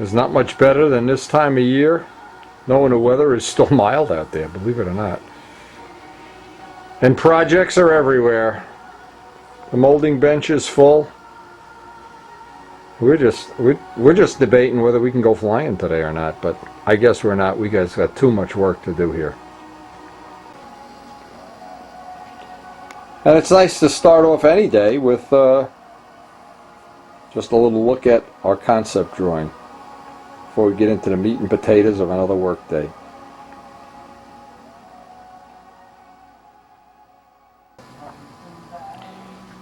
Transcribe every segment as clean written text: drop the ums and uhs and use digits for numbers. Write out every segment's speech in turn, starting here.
is not much better than this time of year, knowing the weather is still mild out there, believe it or not. And projects are everywhere. The molding bench is full. We're just debating whether we can go flying today or not, but I guess we're not. We guys got too much work to do here. And it's nice to start off any day with just a little look at our concept drawing before we get into the meat and potatoes of another work day.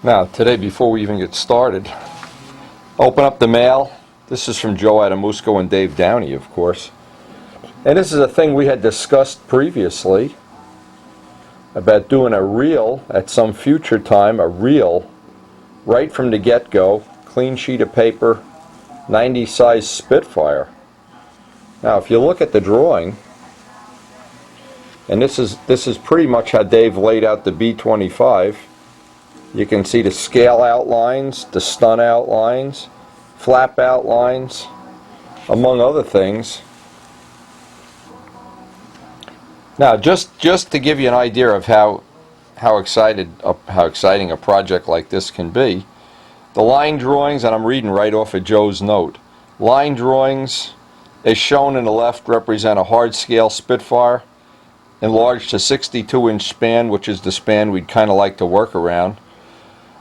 Now, today, before we even get started, open up the mail. This is from Joe Adamusco and Dave Downey, of course. And this is a thing we had discussed previously about doing a reel at some future time, a reel right from the get-go, clean sheet of paper, 90 size Spitfire. Now, if you look at the drawing, and this is pretty much how Dave laid out the B-25. You can see the scale outlines, the stun outlines, flap outlines, among other things. Now, just to give you an idea of how exciting a project like this can be, the line drawings, and I'm reading right off of Joe's note, line drawings as shown in the left represent a hard scale Spitfire enlarged to 62-inch span, which is the span we'd kind of like to work around.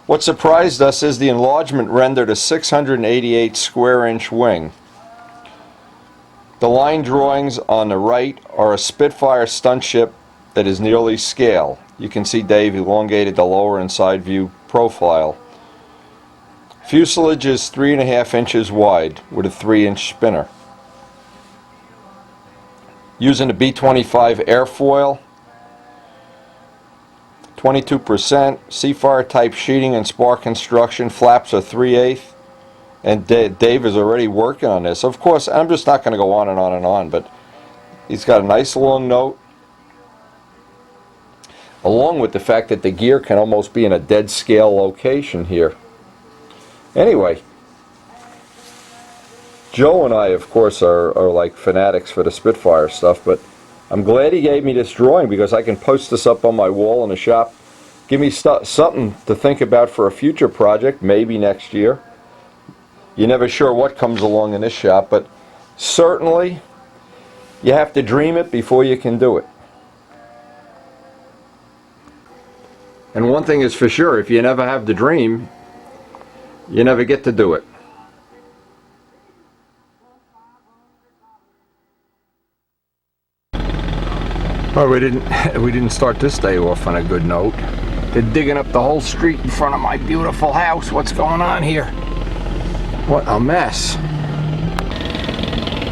What surprised us is the enlargement rendered a 688 square inch wing. The line drawings on the right are a Spitfire stunt ship that is nearly scale. You can see Dave elongated the lower and side view profile. Fuselage is 3.5 inches wide with a 3-inch spinner. Using the B-25 airfoil, 22%, Seafire type sheeting and spar construction, flaps are 3/8, and Dave is already working on this. Of course, I'm just not going to go on and on and on, but he's got a nice long note, along with the fact that the gear can almost be in a dead scale location here. Anyway, Joe and I, of course, are like fanatics for the Spitfire stuff, but I'm glad he gave me this drawing because I can post this up on my wall in the shop. Give me something to think about for a future project, maybe next year. You're never sure what comes along in this shop, but certainly you have to dream it before you can do it. And one thing is for sure, if you never have the dream, you never get to do it. Well, we didn't start this day off on a good note. They're digging up the whole street in front of my beautiful house. What's going on here? What a mess.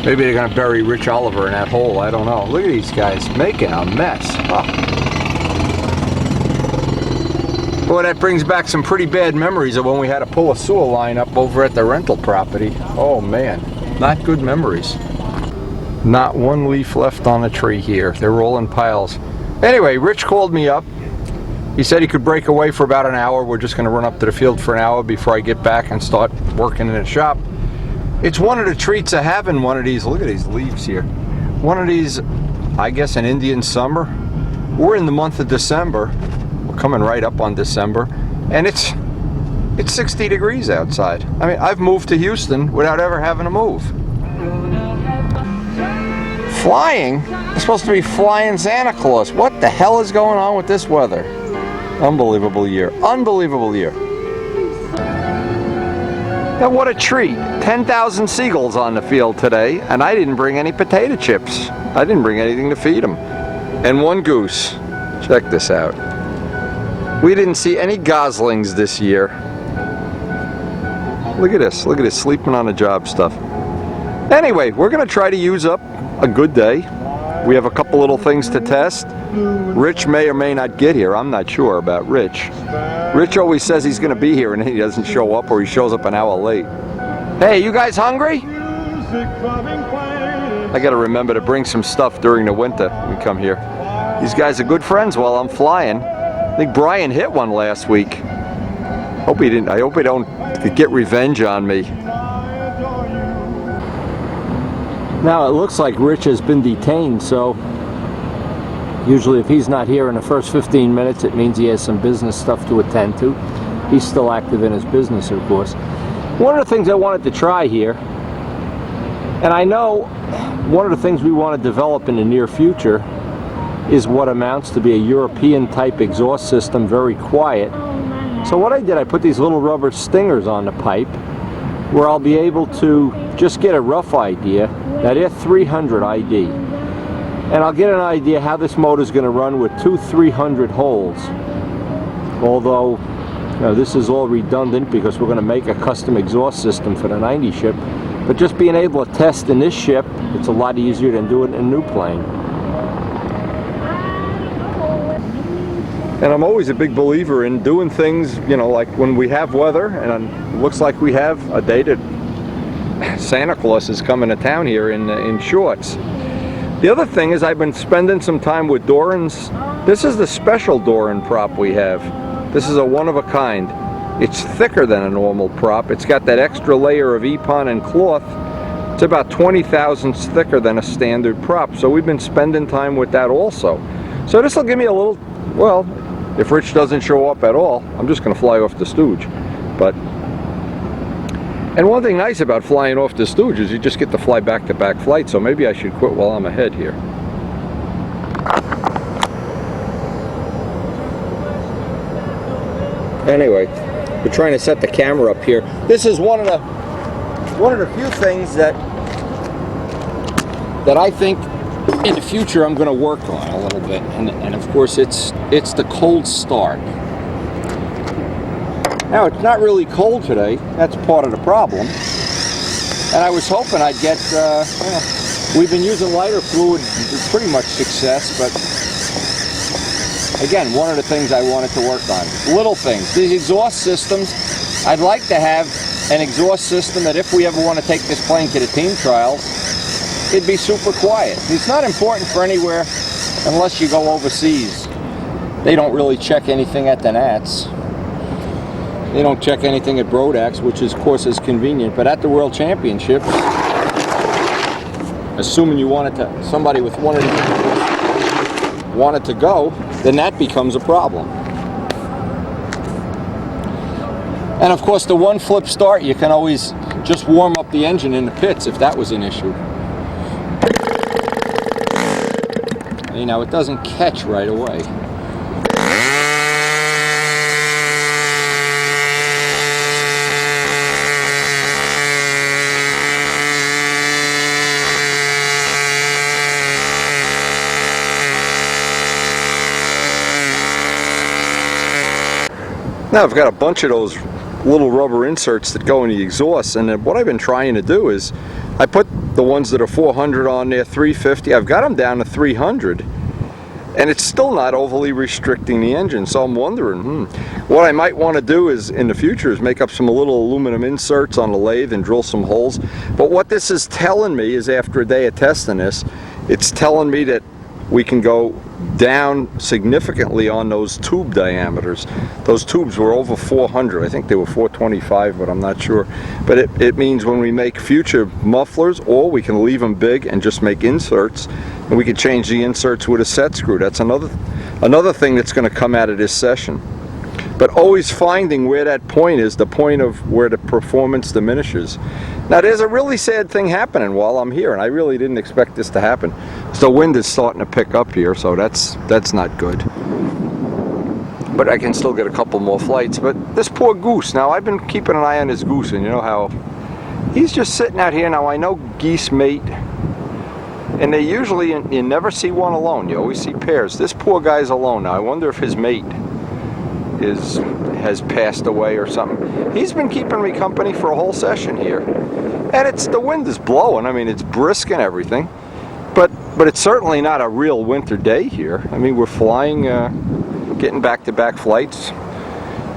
Maybe they're going to bury Rich Oliver in that hole. I don't know. Look at these guys making a mess. Oh. Boy, that brings back some pretty bad memories of when we had to pull a sewer line up over at the rental property. Oh man, not good memories. Not one leaf left on the tree here. They're all in piles. Anyway, Rich called me up. He said he could break away for about an hour. We're just going to run up to the field for an hour before I get back and start working in the shop. It's one of the treats of having one of these. Look at these leaves here. One of these, I guess, an Indian summer. We're in the month of December. We're coming right up on December. And it's 60 degrees outside. I mean, I've moved to Houston without ever having to move. Flying? It's supposed to be flying Santa Claus. What the hell is going on with this weather? Unbelievable year. Unbelievable year. Now what a treat. 10,000 seagulls on the field today, and I didn't bring any potato chips. I didn't bring anything to feed them. And one goose. Check this out. We didn't see any goslings this year. Look at this. Look at this. Sleeping on the job stuff. Anyway, we're going to try to use up a good day. We have a couple little things to test. Rich may or may not get here. I'm not sure about Rich. Rich always says he's going to be here and he doesn't show up, or he shows up an hour late. Hey, you guys hungry? I got to remember to bring some stuff during the winter when we come here. These guys are good friends while I'm flying. I think Brian hit one last week. Hope he didn't. I hope he don't get revenge on me. Now it looks like Rich has been detained, so usually if he's not here in the first 15 minutes, it means he has some business stuff to attend to. He's still active in his business, of course. One of the things I wanted to try here, and I know one of the things we want to develop in the near future is what amounts to be a European type exhaust system, very quiet. So what I did, I put these little rubber stingers on the pipe where I'll be able to just get a rough idea. Now they're 300 ID. And I'll get an idea how this motor is going to run with two 300 holes. Although, you know, this is all redundant because we're going to make a custom exhaust system for the 90 ship. But just being able to test in this ship, it's a lot easier than doing it in a new plane. And I'm always a big believer in doing things, you know, like when we have weather, and it looks like we have a day that Santa Claus is coming to town here in shorts. The other thing is I've been spending some time with Doran's. This is the special Doran prop we have. This is a one-of-a-kind. It's thicker than a normal prop. It's got that extra layer of EPON and cloth. It's about 20 thousandths thicker than a standard prop. So we've been spending time with that also. So this will give me a little, well, if Rich doesn't show up at all, I'm just going to fly off the Stooge. And one thing nice about flying off the Stooge is you just get to fly back-to-back flights, so maybe I should quit while I'm ahead here. Anyway, we're trying to set the camera up here. This is one of the few things that I think in the future I'm going to work on a little bit, and of course it's the cold start. Now it's not really cold today. That's part of the problem. And I was hoping I'd get. Well, we've been using lighter fluid with pretty much success, but again, one of the things I wanted to work on. Little things. These exhaust systems. I'd like to have an exhaust system that if we ever want to take this plane to the team trials, it'd be super quiet. It's not important for anywhere unless you go overseas. They don't really check anything at the Nats. They don't check anything at Brodak's, which of course is convenient. But at the World Championships, assuming you wanted to, somebody with one of these wanted to go, then that becomes a problem. And of course, the one flip start, you can always just warm up the engine in the pits if that was an issue. You know, it doesn't catch right away. Now I've got a bunch of those little rubber inserts that go in the exhaust, and what I've been trying to do is I put the ones that are 400 on there, 350. I've got them down to 300, and it's still not overly restricting the engine. So I'm wondering, what I might want to do is in the future is make up some little aluminum inserts on the lathe and drill some holes. But what this is telling me is, after a day of testing this, it's telling me that we can go down significantly on those tube diameters. Those tubes were over 400. I think they were 425, but I'm not sure. But it means when we make future mufflers, or we can leave them big and just make inserts, and we can change the inserts with a set screw. That's another thing that's going to come out of this session. But always finding where that point is, the point of where the performance diminishes. Now there's a really sad thing happening while I'm here, and I really didn't expect this to happen. So the wind is starting to pick up here, so that's not good. But I can still get a couple more flights. But this poor goose, now I've been keeping an eye on this goose, and you know how he's just sitting out here. Now I know geese mate, and they usually, you never see one alone, you always see pairs. This poor guy's alone. Now I wonder if his mate has passed away or something. He's been keeping me company for a whole session here, and the wind is blowing. I mean, it's brisk and everything, but it's certainly not a real winter day here. I mean, we're flying, getting back-to-back flights,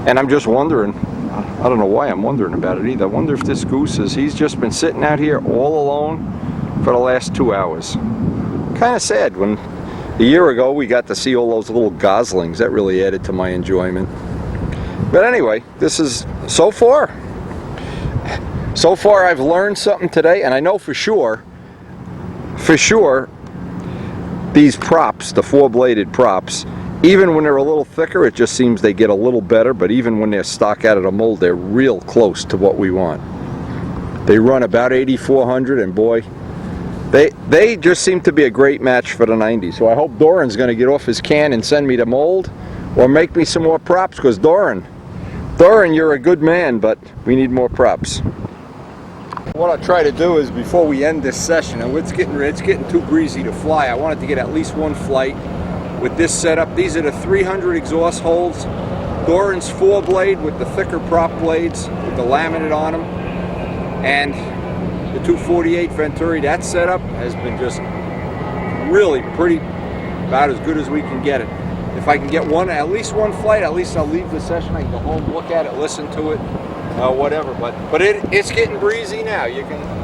and I'm just wondering, I don't know why I'm wondering about it either. I wonder if this goose he's just been sitting out here all alone for the last 2 hours. Kind of sad. When a year ago we got to see all those little goslings, that really added to my enjoyment. But anyway, this is so far I've learned something today, and I know for sure for sure, these props, the 4-bladed props, even when they're a little thicker, it just seems they get a little better, but even when they're stock out of the mold, they're real close to what we want. They run about 8,400, and boy, they just seem to be a great match for the 90. So I hope Doran's going to get off his can and send me the mold, or make me some more props, because Doran, you're a good man, but we need more props. What I'll try to do is, before we end this session, and it's getting too breezy to fly, I wanted to get at least one flight with this setup. These are the 300 exhaust holes. Doran's 4-blade with the thicker prop blades with the laminate on them, and the 248 Venturi. That setup has been just really pretty, about as good as we can get it. If I can get at least one flight, at least I'll leave the session. I can go home, look at it, listen to it, whatever. But it's getting breezy now. You can.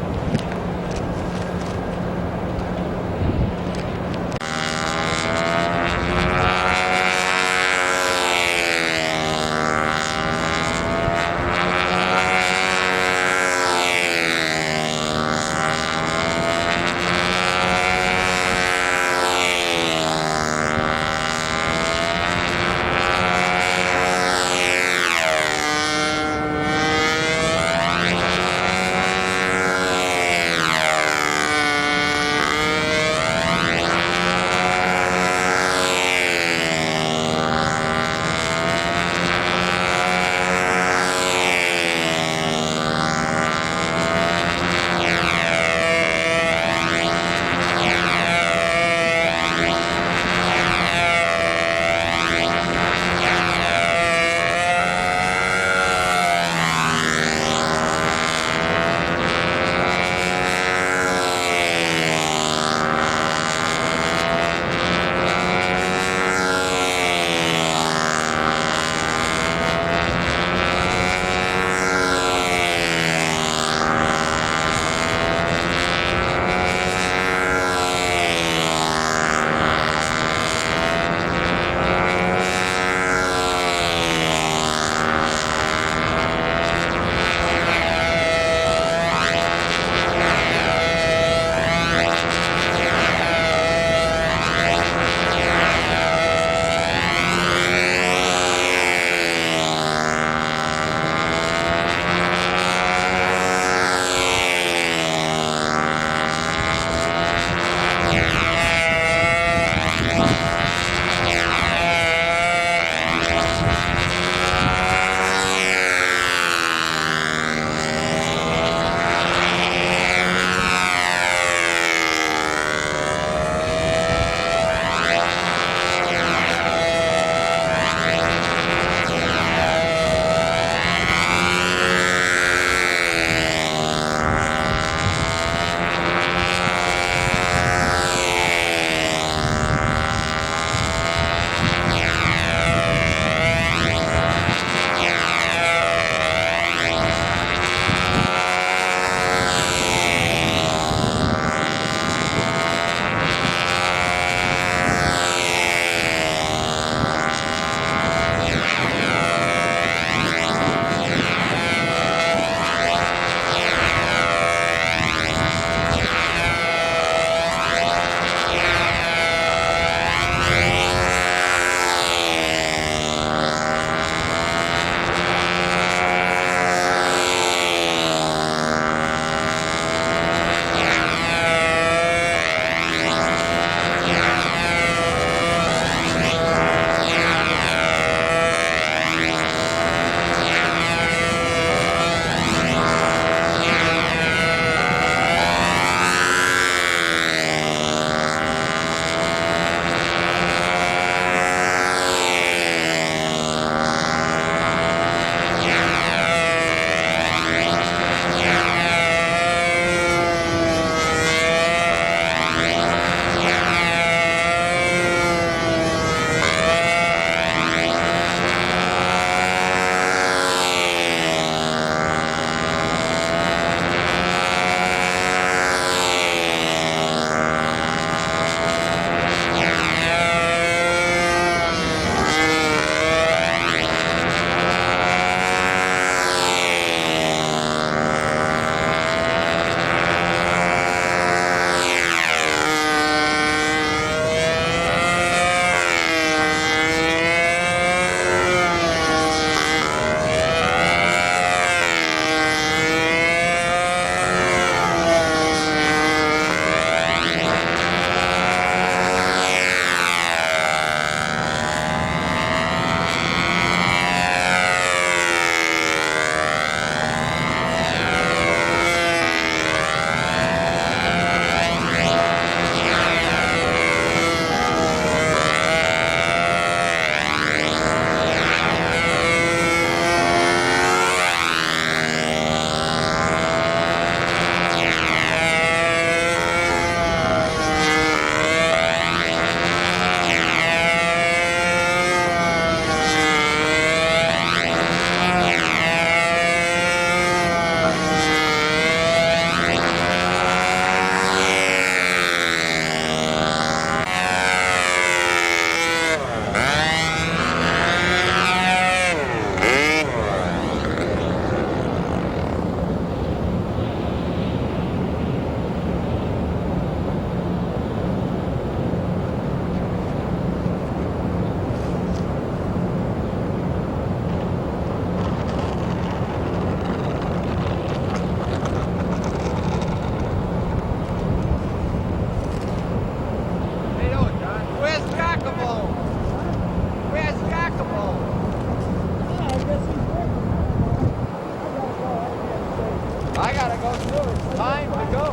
Time to go.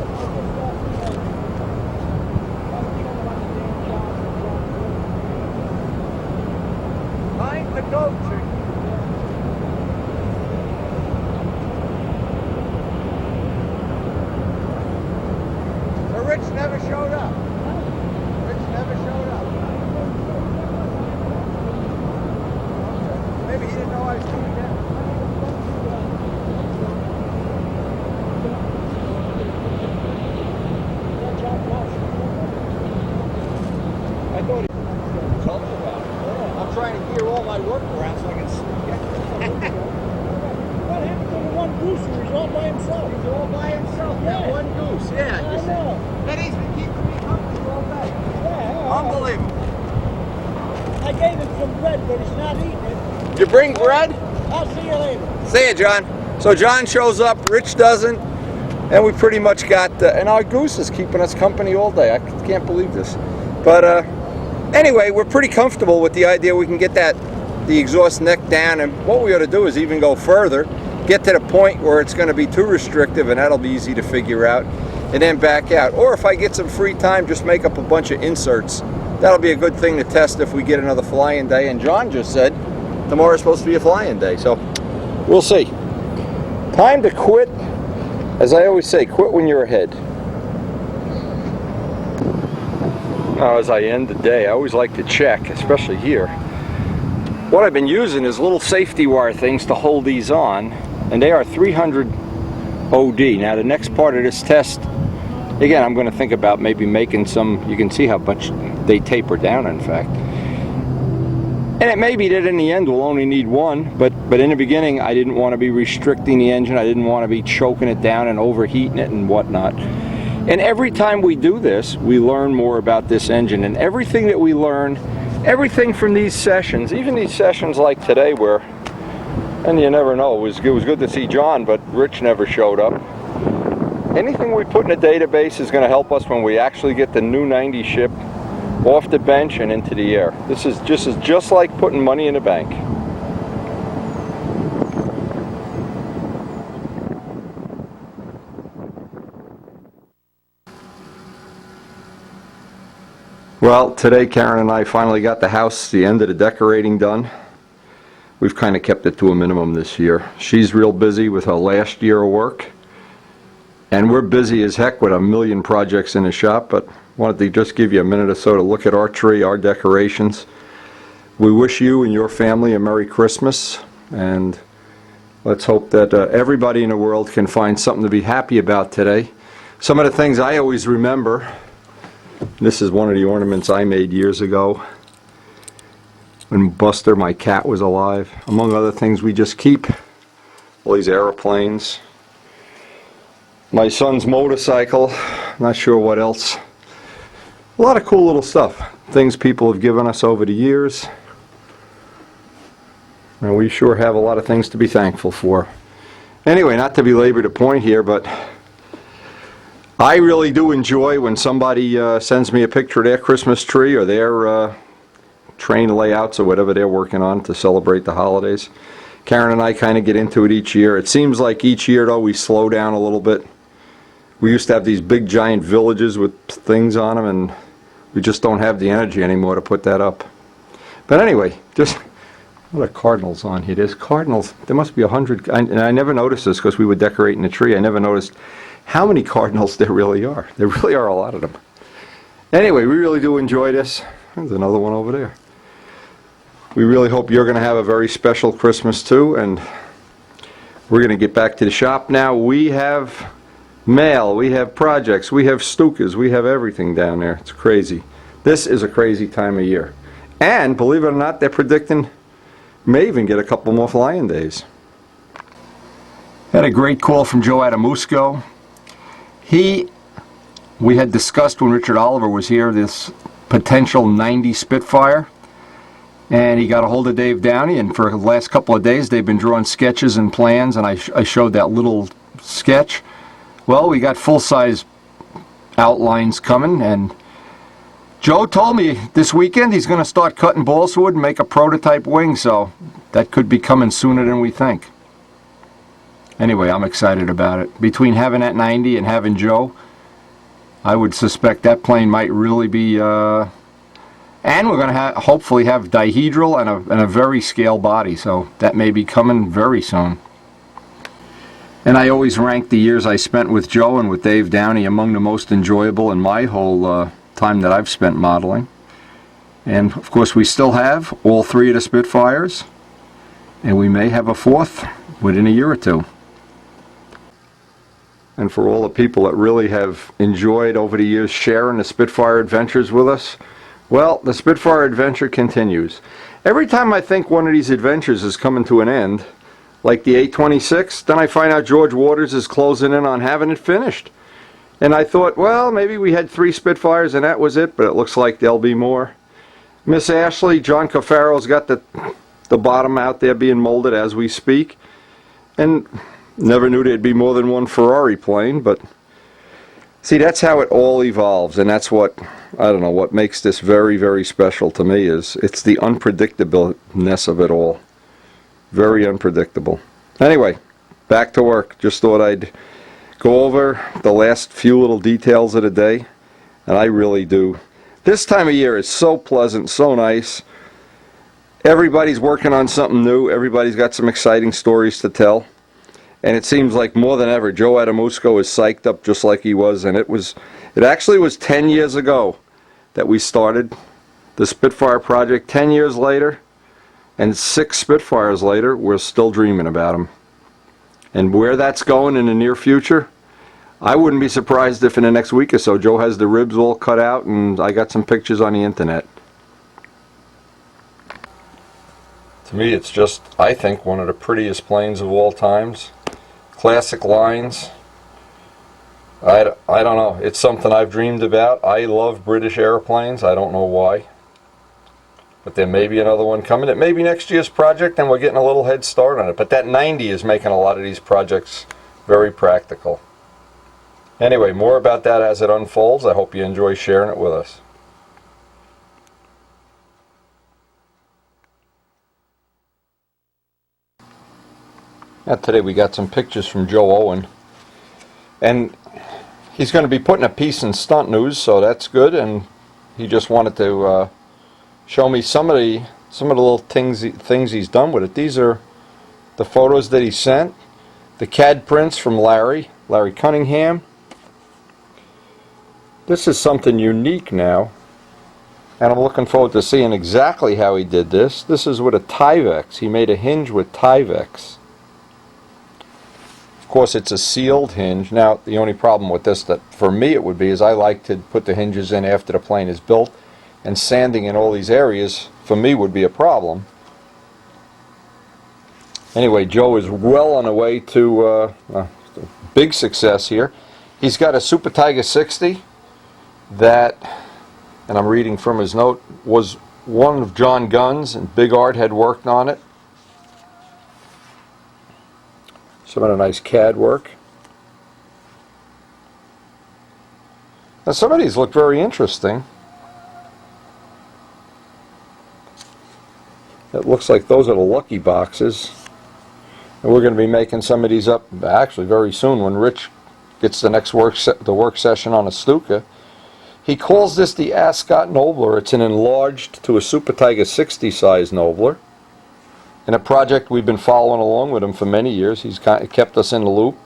Time to go, chick. So Rich never showed up. Rich never showed up. Maybe he didn't know I was doing that. I thought he told me about it. Yeah. I'm trying to gear all my work around so I can get What happened to the one gooser? He's all by himself. He's all by himself. Yeah. That one goose. Yeah. I know. And he's been keeping me company all day. Yeah. Unbelievable. I gave him some bread, but he's not eating it. You bring bread? I'll see you later. See ya, John. So John shows up, Rich doesn't, and we pretty much got, and our goose is keeping us company all day. I can't believe this. But anyway, we're pretty comfortable with the idea we can get the exhaust neck down, and what we ought to do is even go further, get to the point where it's going to be too restrictive, and that'll be easy to figure out, and then back out. Or if I get some free time, just make up a bunch of inserts. That'll be a good thing to test if we get another flying day, and John just said tomorrow's supposed to be a flying day, so we'll see. Time to quit. As I always say, quit when you're ahead. Now, as I end the day, I always like to check, especially here. What I've been using is little safety wire things to hold these on, and they are 300 OD. Now, the next part of this test, again, I'm going to think about maybe making some, you can see how much they taper down, in fact. And it may be that in the end we'll only need one, but in the beginning I didn't want to be restricting the engine. I didn't want to be choking it down and overheating it and whatnot. And every time we do this, we learn more about this engine, and everything that we learn, everything from these sessions, even these sessions like today where, and you never know, it was good to see John, but Rich never showed up. Anything we put in a database is going to help us when we actually get the new 90 ship off the bench and into the air. This is just like putting money in the bank. Well, today Karen and I finally got the house, the end of the decorating done. We've kind of kept it to a minimum this year. She's real busy with her last year of work, and we're busy as heck with a million projects in the shop, but wanted to just give you a minute or so to look at our tree, our decorations. We wish you and your family a Merry Christmas, and let's hope that everybody in the world can find something to be happy about today. Some of the things I always remember, this is one of the ornaments I made years ago when Buster, my cat, was alive. Among other things, we just keep all these airplanes. My son's motorcycle, not sure what else. A lot of cool little stuff. Things people have given us over the years. And we sure have a lot of things to be thankful for. Anyway, not to belabor the point here, but I really do enjoy when somebody sends me a picture of their Christmas tree or their train layouts or whatever they're working on to celebrate the holidays. Karen and I kind of get into it each year. It seems like each year, though, we slow down a little bit. We used to have these big giant villages with things on them, and we just don't have the energy anymore to put that up. But anyway, just what are cardinals on here? There's cardinals. There must be 100, and I never noticed this because we were decorating the tree. I never noticed how many cardinals there really are. There really are a lot of them. Anyway, we really do enjoy this. There's another one over there. We really hope you're going to have a very special Christmas too, and we're going to get back to the shop now. We have mail, we have projects, we have Stukas, we have everything down there. It's crazy. This is a crazy time of year. And believe it or not, they're predicting may even get a couple more flying days. Had a great call from Joe Adamusco. We had discussed when Richard Oliver was here this potential 90 Spitfire, and he got a hold of Dave Downey, and for the last couple of days they've been drawing sketches and plans, and I showed that little sketch. Well, we got full-size outlines coming, and Joe told me this weekend he's going to start cutting balsa wood and make a prototype wing, so that could be coming sooner than we think. Anyway, I'm excited about it. Between having that 90 and having Joe, I would suspect that plane might really be, and we're going to hopefully have dihedral and a very scale body, so that may be coming very soon. And I always rank the years I spent with Joe and with Dave Downey among the most enjoyable in my whole time that I've spent modeling. And of course we still have all 3 of the Spitfires, and we may have a 4th within a year or 2. And for all the people that really have enjoyed over the years sharing the Spitfire adventures with us, well, the Spitfire adventure continues. Every time I think one of these adventures is coming to an end, like the 826, then I find out George Waters is closing in on having it finished. And I thought, well, maybe we had 3 Spitfires and that was it, but it looks like there'll be more. Miss Ashley, John Cafaro's got the bottom out there being molded as we speak. And never knew there'd be more than one Ferrari plane, but see, that's how it all evolves, and that's what, I don't know, what makes this very, very special to me is it's the unpredictableness of it all. Very unpredictable. Anyway, back to work. Just thought I'd go over the last few little details of the day, and I really do. This time of year is so pleasant, so nice. Everybody's working on something new. Everybody's got some exciting stories to tell. And it seems like more than ever, Joe Adamusco is psyched up just like he was, and it actually was 10 years ago that we started the Spitfire project. 10 years later, and 6 Spitfires later, we're still dreaming about them. And where that's going in the near future, I wouldn't be surprised if in the next week or so Joe has the ribs all cut out and I got some pictures on the internet. To me, it's just, I think, one of the prettiest planes of all times. Classic lines. I don't know. It's something I've dreamed about. I love British airplanes. I don't know why. But there may be another one coming. It may be next year's project and we're getting a little head start on it. But that 90 is making a lot of these projects very practical. Anyway, more about that as it unfolds. I hope you enjoy sharing it with us. Now today we got some pictures from Joe Owen. And he's going to be putting a piece in Stunt News, so that's good. And he just wanted to show me some of the little things he's done with it. These are the photos that he sent, the CAD prints from Larry Cunningham. This is something unique now, and I'm looking forward to seeing exactly how he did this. This is with a Tyvek. He made a hinge with Tyvek. Of course, it's a sealed hinge. Now, the only problem with this that for me it would be is I like to put the hinges in after the plane is built, and sanding in all these areas for me would be a problem. Anyway, Joe is well on the way to big success here. He's got a Super Tiger 60 that, and I'm reading from his note, was one of John Gunn's, and Big Art had worked on it. Some of the nice CAD work. Now some of these look very interesting. It looks like those are the lucky boxes. And we're going to be making some of these up actually very soon when Rich gets the next work session on a Stuka. He calls this the Ascot Nobler. It's an enlarged to a Super Tiger 60 size Nobler. In a project we've been following along with him for many years. He's kept us in the loop.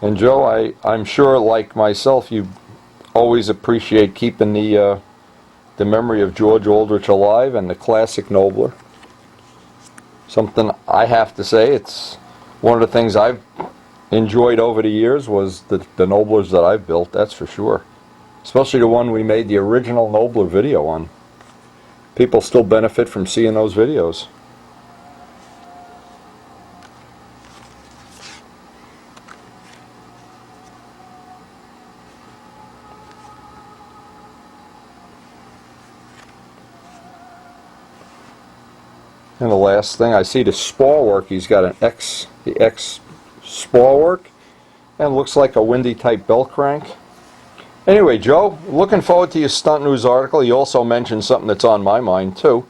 And Joe, I'm sure like myself, you always appreciate keeping the memory of George Aldrich alive and the classic Nobler. Something I have to say, it's one of the things I've enjoyed over the years was the Noblers that I've built, that's for sure. Especially the one we made the original Nobler video on. People still benefit from seeing those videos. And the last thing, I see the spar work. He's got the X spar work, and looks like a windy type belt crank. Anyway, Joe, looking forward to your Stunt News article. He also mentioned something that's on my mind too.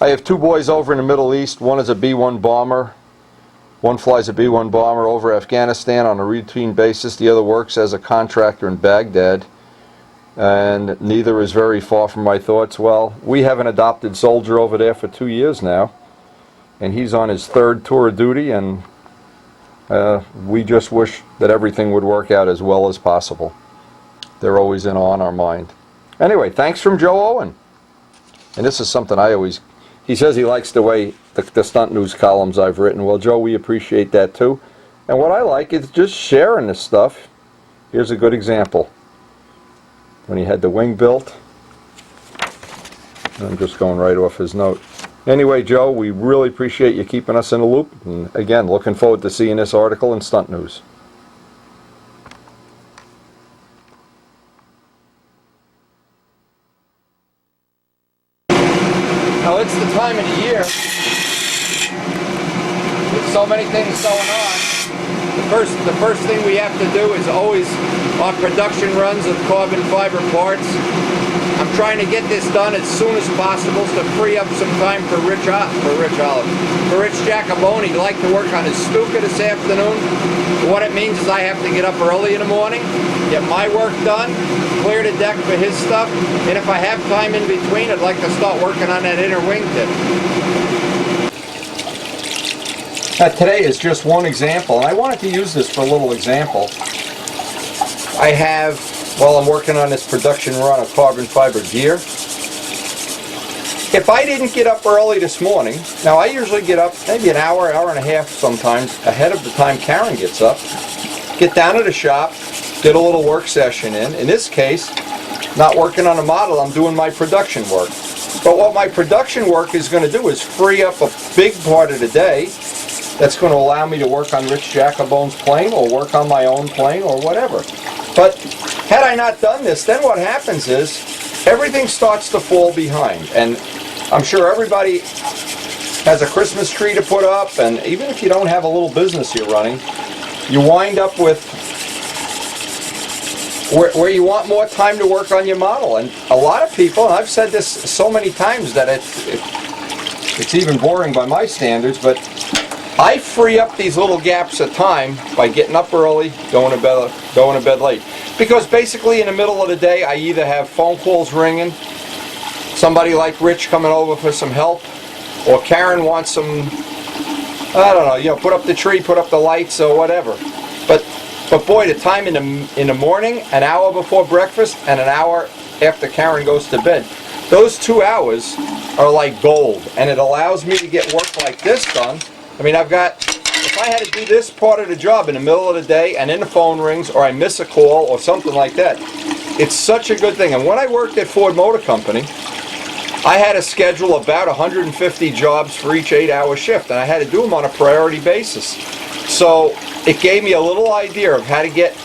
I have two boys over in the Middle East. One is a B-1 bomber. One flies a B-1 bomber over Afghanistan on a routine basis. The other works as a contractor in Baghdad. And neither is very far from my thoughts. Well, we have an adopted soldier over there for 2 years now. And he's on his third tour of duty, and we just wish that everything would work out as well as possible. They're always on our mind. Anyway, thanks from Joe Owen. And this is something I always... He says he likes the way the stunt news columns I've written. Well, Joe, we appreciate that too. And what I like is just sharing this stuff. Here's a good example. When he had the wing built. I'm just going right off his note. Anyway, Joe, we really appreciate you keeping us in the loop. And again, looking forward to seeing this article in Stunt News. Now it's the time of the year with so many things going on. The first thing we have to do is always on production runs of carbon fiber parts. I'm trying to get this done as soon as possible to free up some time for Rich Jacoboni. He'd like to work on his Stuka this afternoon. What it means is I have to get up early in the morning, get my work done, clear the deck for his stuff, and if I have time in between, I'd like to start working on that inner wingtip. Today is just one example, and I wanted to use this for a little example. I have, while I'm working on this production run of carbon fiber gear, if I didn't get up early this morning, now I usually get up maybe an hour, hour and a half sometimes ahead of the time Karen gets up, get down to the shop, get a little work session in. In this case, not working on a model, I'm doing my production work. But what my production work is going to do is free up a big part of the day that's going to allow me to work on Rich Jacoboni's plane or work on my own plane or whatever. But had I not done this, then what happens is everything starts to fall behind. And I'm sure everybody has a Christmas tree to put up, and even if you don't have a little business you're running, you wind up with where you want more time to work on your model. And a lot of people, and I've said this so many times that it's even boring by my standards, but I free up these little gaps of time by getting up early, going to bed late. Because basically in the middle of the day, I either have phone calls ringing, somebody like Rich coming over for some help, or Karen wants some, I don't know, you know, put up the tree, put up the lights, or whatever. But boy, the time in the morning, an hour before breakfast, and an hour after Karen goes to bed, those 2 hours are like gold, and it allows me to get work like this done. I mean, if I had to do this part of the job in the middle of the day and then the phone rings or I miss a call or something like that, it's such a good thing. And when I worked at Ford Motor Company, I had to schedule about 150 jobs for each 8-hour shift, and I had to do them on a priority basis. So it gave me a little idea of how to get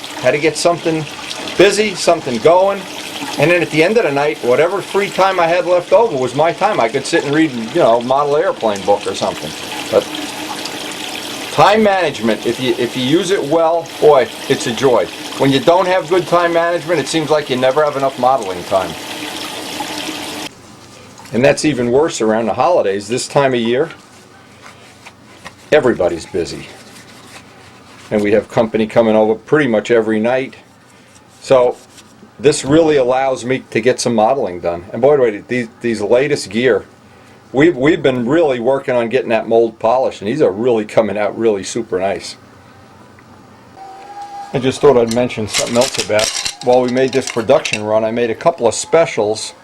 something busy, something going, and then at the end of the night, whatever free time I had left over was my time. I could sit and read, you know, model airplane book or something. But time management, if you use it well, boy, it's a joy. When you don't have good time management, it seems like you never have enough modeling time. And that's even worse around the holidays. This time of year, everybody's busy. And we have company coming over pretty much every night. So this really allows me to get some modeling done. And boy, these latest gear, we've been really working on getting that mold polished, and these are really coming out really super nice. I just thought I'd mention something else about, while we made this production run, I made a couple of specials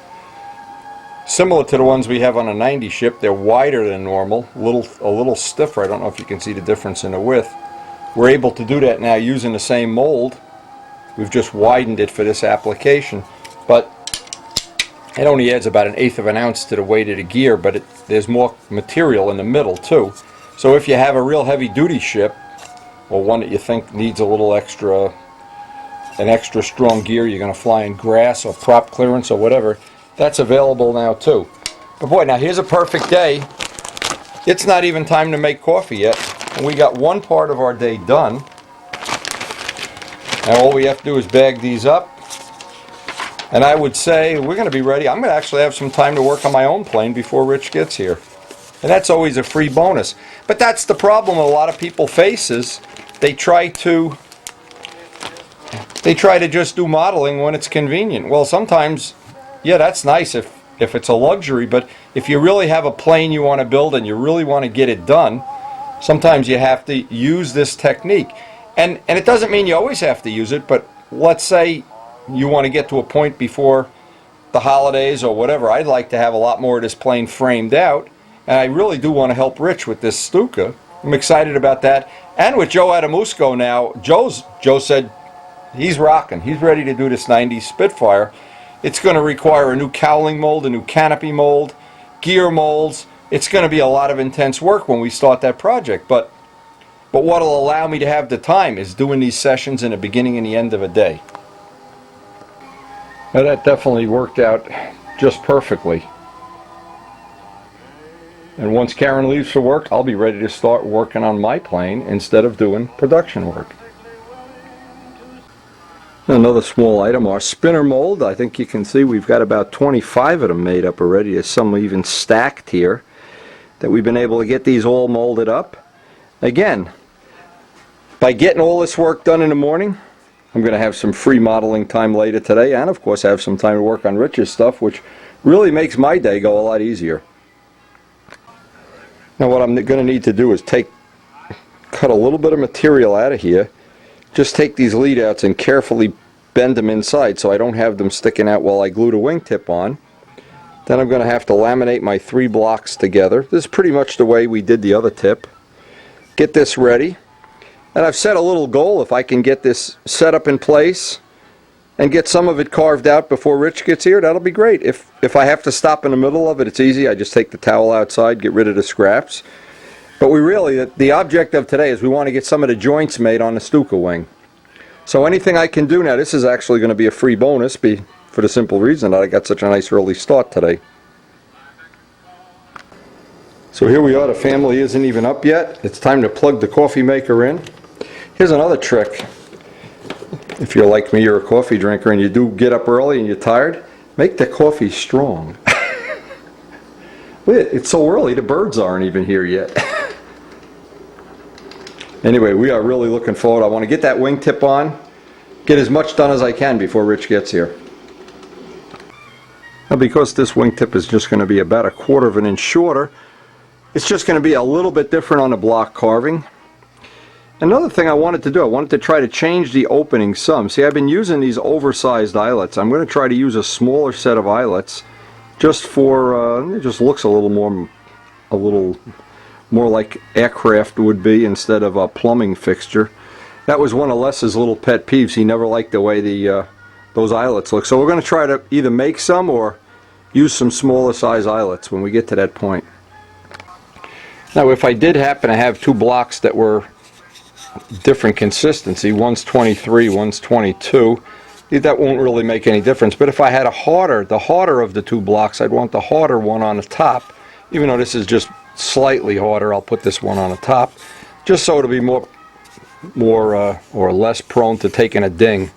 similar to the ones we have on a 90 ship. They're wider than normal, a little stiffer. I don't know if you can see the difference in the width. We're able to do that now using the same mold. We've just widened it for this application, but it only adds about 1/8 of an ounce to the weight of the gear, but there's more material in the middle too. So if you have a real heavy duty ship, or one that you think needs a little extra strong gear, you're going to fly in grass or prop clearance or whatever, that's available now too. But boy, now here's a perfect day. It's not even time to make coffee yet, and we got one part of our day done. Now all we have to do is bag these up, And I would say we're going to be ready. I'm going to actually have some time to work on my own plane before Rich gets here. And that's always a free bonus. But that's the problem a lot of people face is they try to just do modeling when it's convenient. Well, sometimes, yeah, that's nice if it's a luxury, but if you really have a plane you want to build and you really want to get it done, sometimes you have to use this technique. And it doesn't mean you always have to use it, but let's say you want to get to a point before the holidays or whatever. I'd like to have a lot more of this plane framed out, and I really do want to help Rich with this Stuka. I'm excited about that. And with Joe Adamusco now, Joe said he's rocking. He's ready to do this 90s Spitfire. It's going to require a new cowling mold, a new canopy mold, gear molds. It's going to be a lot of intense work when we start that project. But what will allow me to have the time is doing these sessions in the beginning and the end of a day. Now that definitely worked out just perfectly. And once Karen leaves for work, I'll be ready to start working on my plane instead of doing production work. Another small item, our spinner mold. I think you can see we've got about 25 of them made up already. There's some even stacked here that we've been able to get these all molded up. Again, by getting all this work done in the morning, I'm going to have some free modeling time later today, and of course have some time to work on Rich's stuff, which really makes my day go a lot easier. Now what I'm going to need to do is cut a little bit of material out of here. Just take these lead outs and carefully bend them inside so I don't have them sticking out while I glue the wingtip on. Then I'm going to have to laminate my 3 blocks together. This is pretty much the way we did the other tip. Get this ready. And I've set a little goal, if I can get this set up in place and get some of it carved out before Rich gets here, that'll be great. If I have to stop in the middle of it, it's easy. I just take the towel outside, get rid of the scraps. But the object of today is we want to get some of the joints made on the Stuka wing. So anything I can do now, this is actually going to be a free bonus for the simple reason that I got such a nice early start today. So here we are, the family isn't even up yet. It's time to plug the coffee maker in. Here's another trick. If you're like me, you're a coffee drinker and you do get up early and you're tired, make the coffee strong. It's so early, the birds aren't even here yet. Anyway, we are really looking forward. I want to get that wingtip on, get as much done as I can before Rich gets here. Now because this wingtip is just going to be about 1/4 of an inch shorter, it's just going to be a little bit different on the block carving. Another thing I wanted to do, I wanted to try to change the opening some. See, I've been using these oversized eyelets. I'm going to try to use a smaller set of eyelets just for, it just looks a little more like aircraft would be instead of a plumbing fixture. That was one of Les's little pet peeves. He never liked the way those eyelets look. So we're going to try to either make some or use some smaller size eyelets when we get to that point. Now if I did happen to have 2 blocks that were different consistency, one's 23, one's 22, that won't really make any difference. But if I had the harder of the 2 blocks, I'd want the harder one on the top. Even though this is just slightly harder, I'll put this one on the top, just so it'll be more or less prone to taking a ding.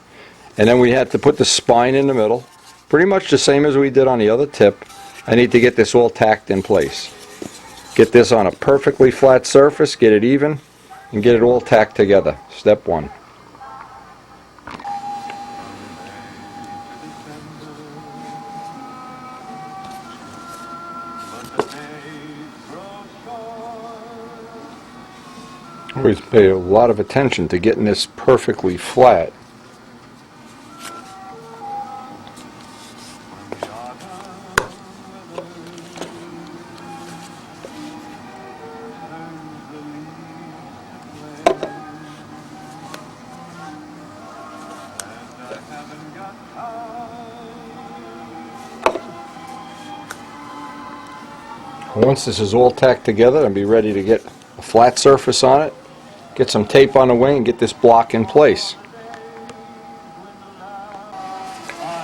And then we had to put the spine in the middle, pretty much the same as we did on the other tip. I need to get this all tacked in place. Get this on a perfectly flat surface, get it even, and get it all tacked together. Step 1. Always pay a lot of attention to getting this perfectly flat. Once this is all tacked together, I'll be ready to get a flat surface on it, get some tape on the wing, and get this block in place.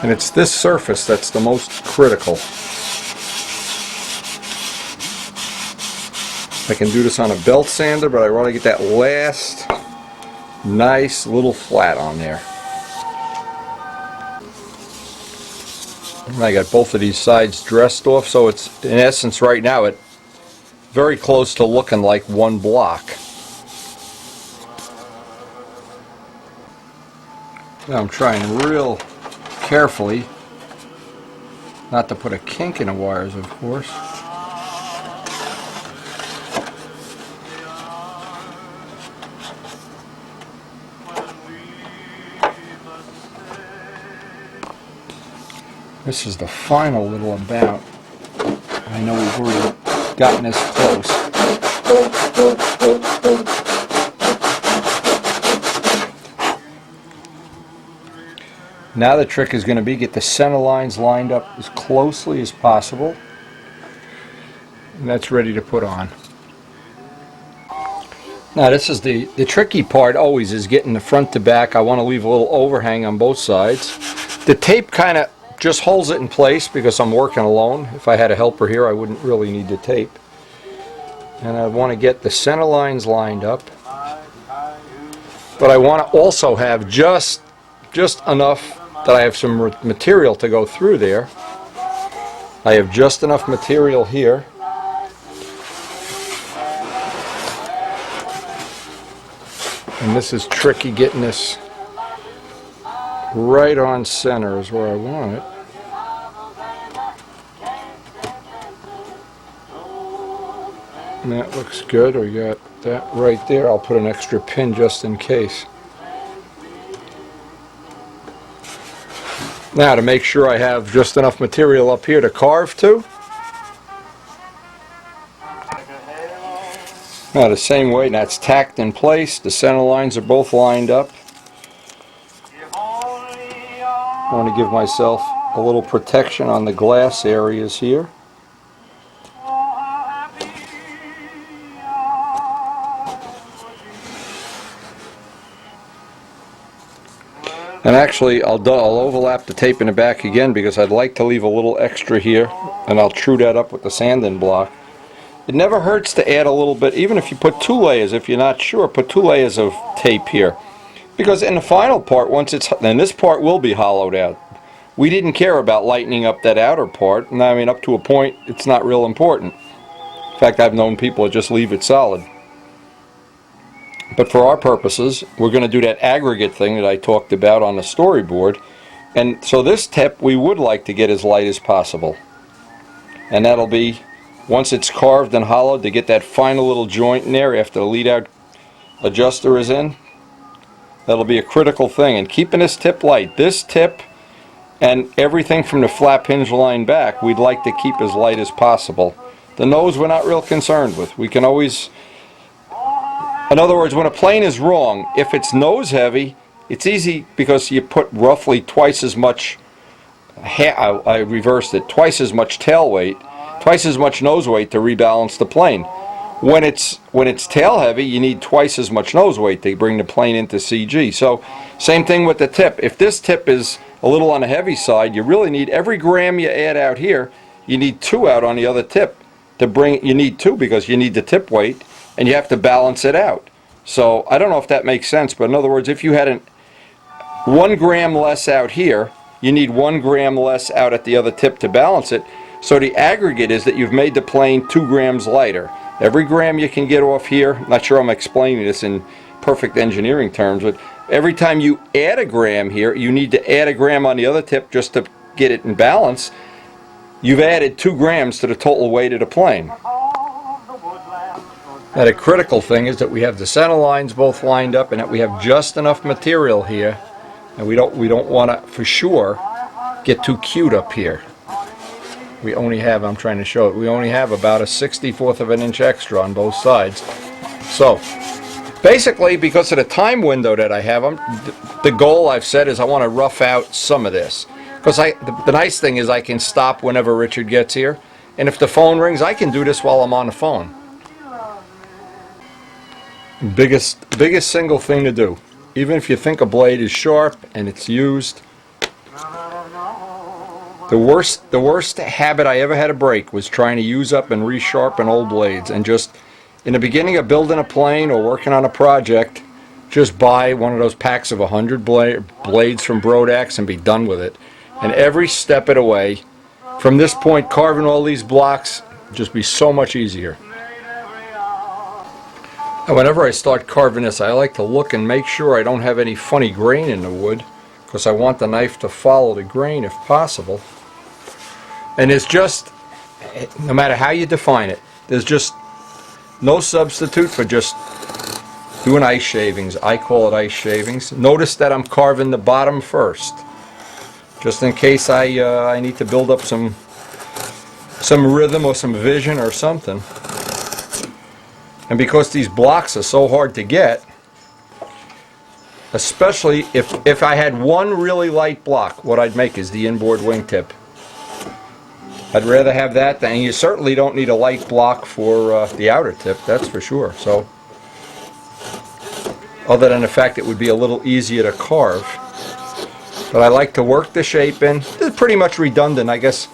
And it's this surface that's the most critical. I can do this on a belt sander, but I want to get that last nice little flat on there. I got both of these sides dressed off, so it's in essence right now it's very close to looking like one block. Now I'm trying real carefully not to put a kink in the wires, of course. This is the final little about. I know we've already gotten this close. Now the trick is going to be get the center lines lined up as closely as possible. And that's ready to put on. Now this is the tricky part always, is getting the front to back. I want to leave a little overhang on both sides. The tape kind of just holds it in place because I'm working alone. If I had a helper here, I wouldn't really need the tape. And I want to get the center lines lined up. But I want to also have just enough that I have some material to go through there. I have just enough material here. And this is tricky, getting this right on center is where I want it. And that looks good. We got that right there. I'll put an extra pin just in case. Now to make sure I have just enough material up here to carve to. Now the same way, that's tacked in place. The center lines are both lined up. I want to give myself a little protection on the glass areas here. And actually I'll overlap the tape in the back again because I'd like to leave a little extra here, and I'll true that up with the sanding block. It never hurts to add a little bit, even if you put 2 layers, if you're not sure, put 2 layers of tape here. Because in the final part, then this part will be hollowed out. We didn't care about lightening up that outer part, and I mean up to a point it's not real important. In fact, I've known people that just leave it solid. But for our purposes, we're going to do that aggregate thing that I talked about on the storyboard. And so this tip we would like to get as light as possible. And that'll be, once it's carved and hollowed, to get that final little joint in there after the lead-out adjuster is in. That'll be a critical thing. And keeping this tip light, this tip and everything from the flap hinge line back, we'd like to keep as light as possible. The nose we're not real concerned with. We can always, in other words, when a plane is wrong, if it's nose heavy, it's easy because you put roughly twice as much, I reversed it, twice as much tail weight, twice as much nose weight to rebalance the plane. When it's tail heavy, you need twice as much nose weight to bring the plane into CG. So same thing with the tip. If this tip is a little on the heavy side, you really need, every gram you add out here, you need 2 out on the other tip to bring. You need 2 because you need the tip weight, and you have to balance it out. So I don't know if that makes sense, but in other words, if you had 1 gram less out here, you need 1 gram less out at the other tip to balance it. So the aggregate is that you've made the plane 2 grams lighter. Every gram you can get off here, I'm not sure I'm explaining this in perfect engineering terms, but every time you add a gram here, you need to add a gram on the other tip just to get it in balance. You've added 2 grams to the total weight of the plane. Now the critical thing is that we have the center lines both lined up and that we have just enough material here, and we don't want to, for sure, get too cute up here. We only have, I'm trying to show it, we only have about a 1/64 of an inch extra on both sides. So basically, because of the time window that I have, the goal I've said is I want to rough out some of this. Because the nice thing is I can stop whenever Richard gets here, and if the phone rings, I can do this while I'm on the phone. Biggest single thing to do, even if you think a blade is sharp and it's used. The worst habit I ever had to break was trying to use up and resharpen old blades, and just in the beginning of building a plane or working on a project, just buy one of those packs of 100 blades from Brodax and be done with it. And every step of the way, from this point, carving all these blocks just be so much easier. And whenever I start carving this, I like to look and make sure I don't have any funny grain in the wood, because I want the knife to follow the grain if possible. And it's just, no matter how you define it, there's just no substitute for just doing ice shavings. I call it ice shavings. Notice that I'm carving the bottom first, just in case I need to build up some rhythm or some vision or something. And because these blocks are so hard to get, especially if I had one really light block, what I'd make is the inboard wingtip. I'd rather have that than, and you certainly don't need a light block for the outer tip, that's for sure. So, other than the fact it would be a little easier to carve. But I like to work the shape in. It's pretty much redundant. I guess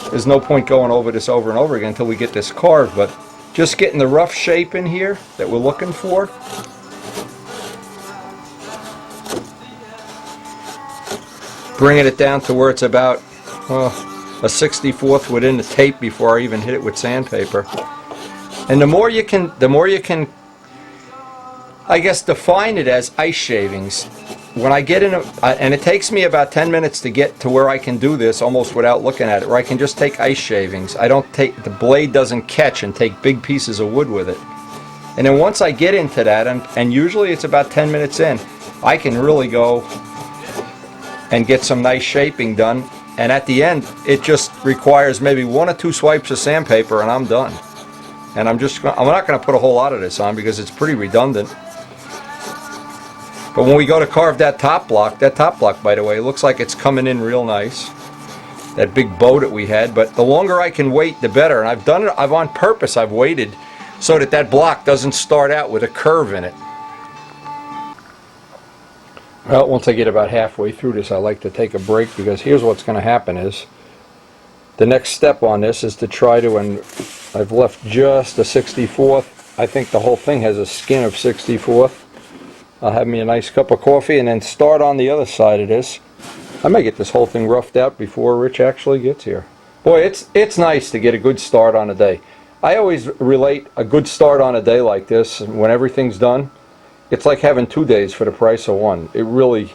there's no point going over this over and over again until we get this carved, but just getting the rough shape in here that we're looking for. Bringing it down to where it's about a 64th within the tape before I even hit it with sandpaper. And the more you can, I guess, define it as ice shavings. When I get in and it takes me about 10 minutes to get to where I can do this almost without looking at it, where I can just take ice shavings. I don't take, the blade doesn't catch and take big pieces of wood with it. And then once I get into that, and usually it's about 10 minutes in, I can really go and get some nice shaping done. And at the end, it just requires maybe 1 or 2 swipes of sandpaper and I'm done. And I'm not going to put a whole lot of this on because it's pretty redundant. But when we go to carve that top block, by the way, looks like it's coming in real nice. That big bow that we had, but the longer I can wait, the better. And I've done it, on purpose, I've waited so that that block doesn't start out with a curve in it. Well, once I get about halfway through this, I like to take a break, because here's what's going to happen is, the next step on this is to try to, and I've left just a 64th. I think the whole thing has a skin of 64th. I'll have me a nice cup of coffee and then start on the other side of this. I may get this whole thing roughed out before Rich actually gets here. Boy, it's nice to get a good start on a day. I always relate a good start on a day like this, when everything's done, it's like having 2 days for the price of one. It really,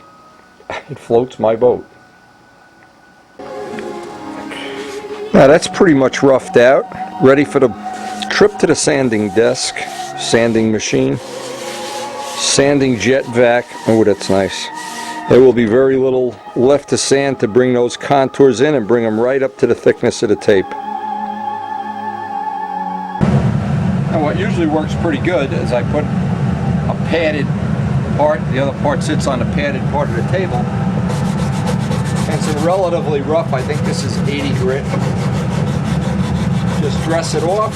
it floats my boat. Now that's pretty much roughed out, ready for the trip to the sanding desk, sanding machine. Sanding jet vac. Oh, that's nice. There will be very little left to sand to bring those contours in and bring them right up to the thickness of the tape. And what usually works pretty good is I put a padded part, the other part sits on the padded part of the table. And it's relatively rough. I think this is 80 grit. Just dress it off.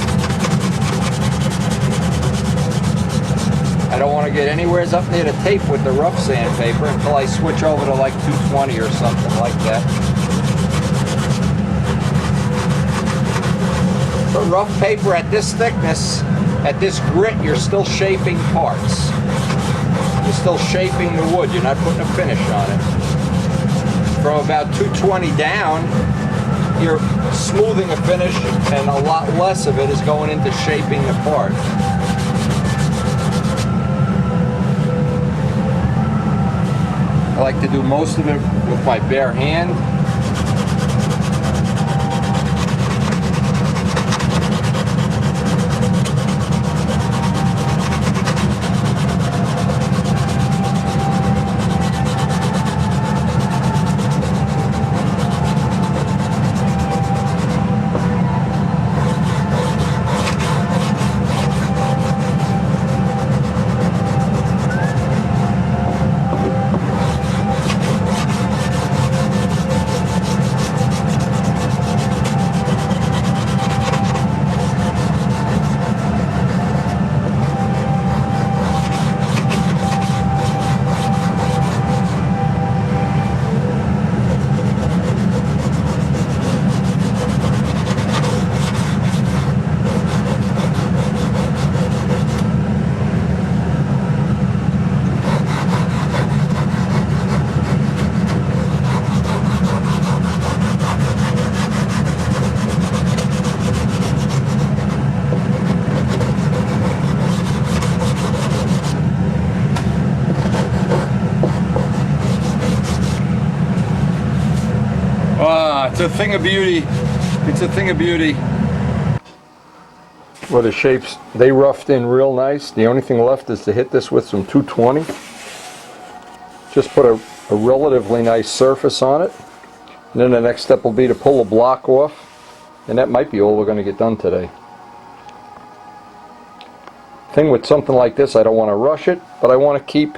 I don't want to get anywhere up near the tape with the rough sandpaper until I switch over to like 220 or something like that. For rough paper at this thickness, at this grit, you're still shaping parts. You're still shaping the wood. You're not putting a finish on it. From about 220 down, you're smoothing a finish, and a lot less of it is going into shaping the part. I like to do most of it with my bare hand. It's a thing of beauty. It's a thing of beauty. Well, the shapes, they roughed in real nice. The only thing left is to hit this with some 220. Just put a relatively nice surface on it. And then the next step will be to pull the block off. And that might be all we're going to get done today. Thing with something like this, I don't want to rush it, but I want to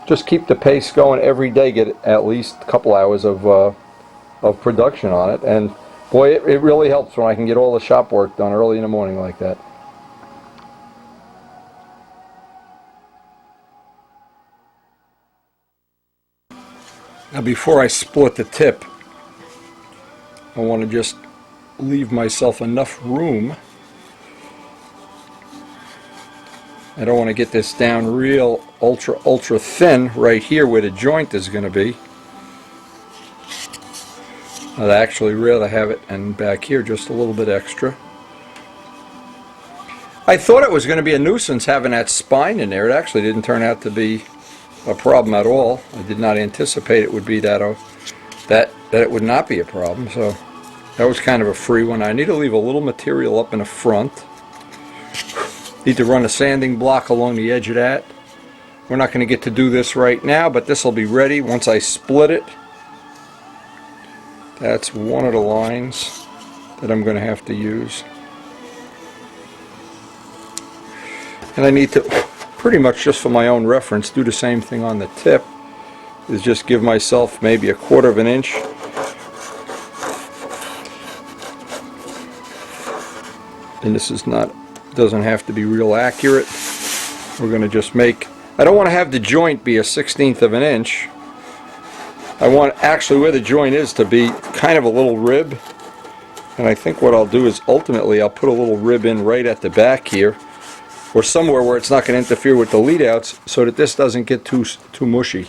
just keep the pace going every day, get at least a couple hours of production on it. And boy, it really helps when I can get all the shop work done early in the morning like that. Now before I split the tip, I want to just leave myself enough room. I don't want to get this down real ultra thin right here where the joint is going to be. I'd actually rather have it and back here just a little bit extra. I thought it was going to be a nuisance having that spine in there. It actually didn't turn out to be a problem at all. I did not anticipate it would be that it would not be a problem. So that was kind of a free one. I need to leave a little material up in the front. Need to run a sanding block along the edge of that. We're not going to get to do this right now, but this will be ready once I split it. That's one of the lines that I'm going to have to use. And I need to, pretty much just for my own reference, do the same thing on the tip. Is just give myself maybe 1/4 of an inch. And this is not, doesn't have to be real accurate. We're going to just make, I don't want to have the joint be 1/16 of an inch. I want actually where the joint is to be kind of a little rib. And I think what I'll do is ultimately I'll put a little rib in right at the back here, or somewhere where it's not going to interfere with the lead outs, so that this doesn't get too mushy.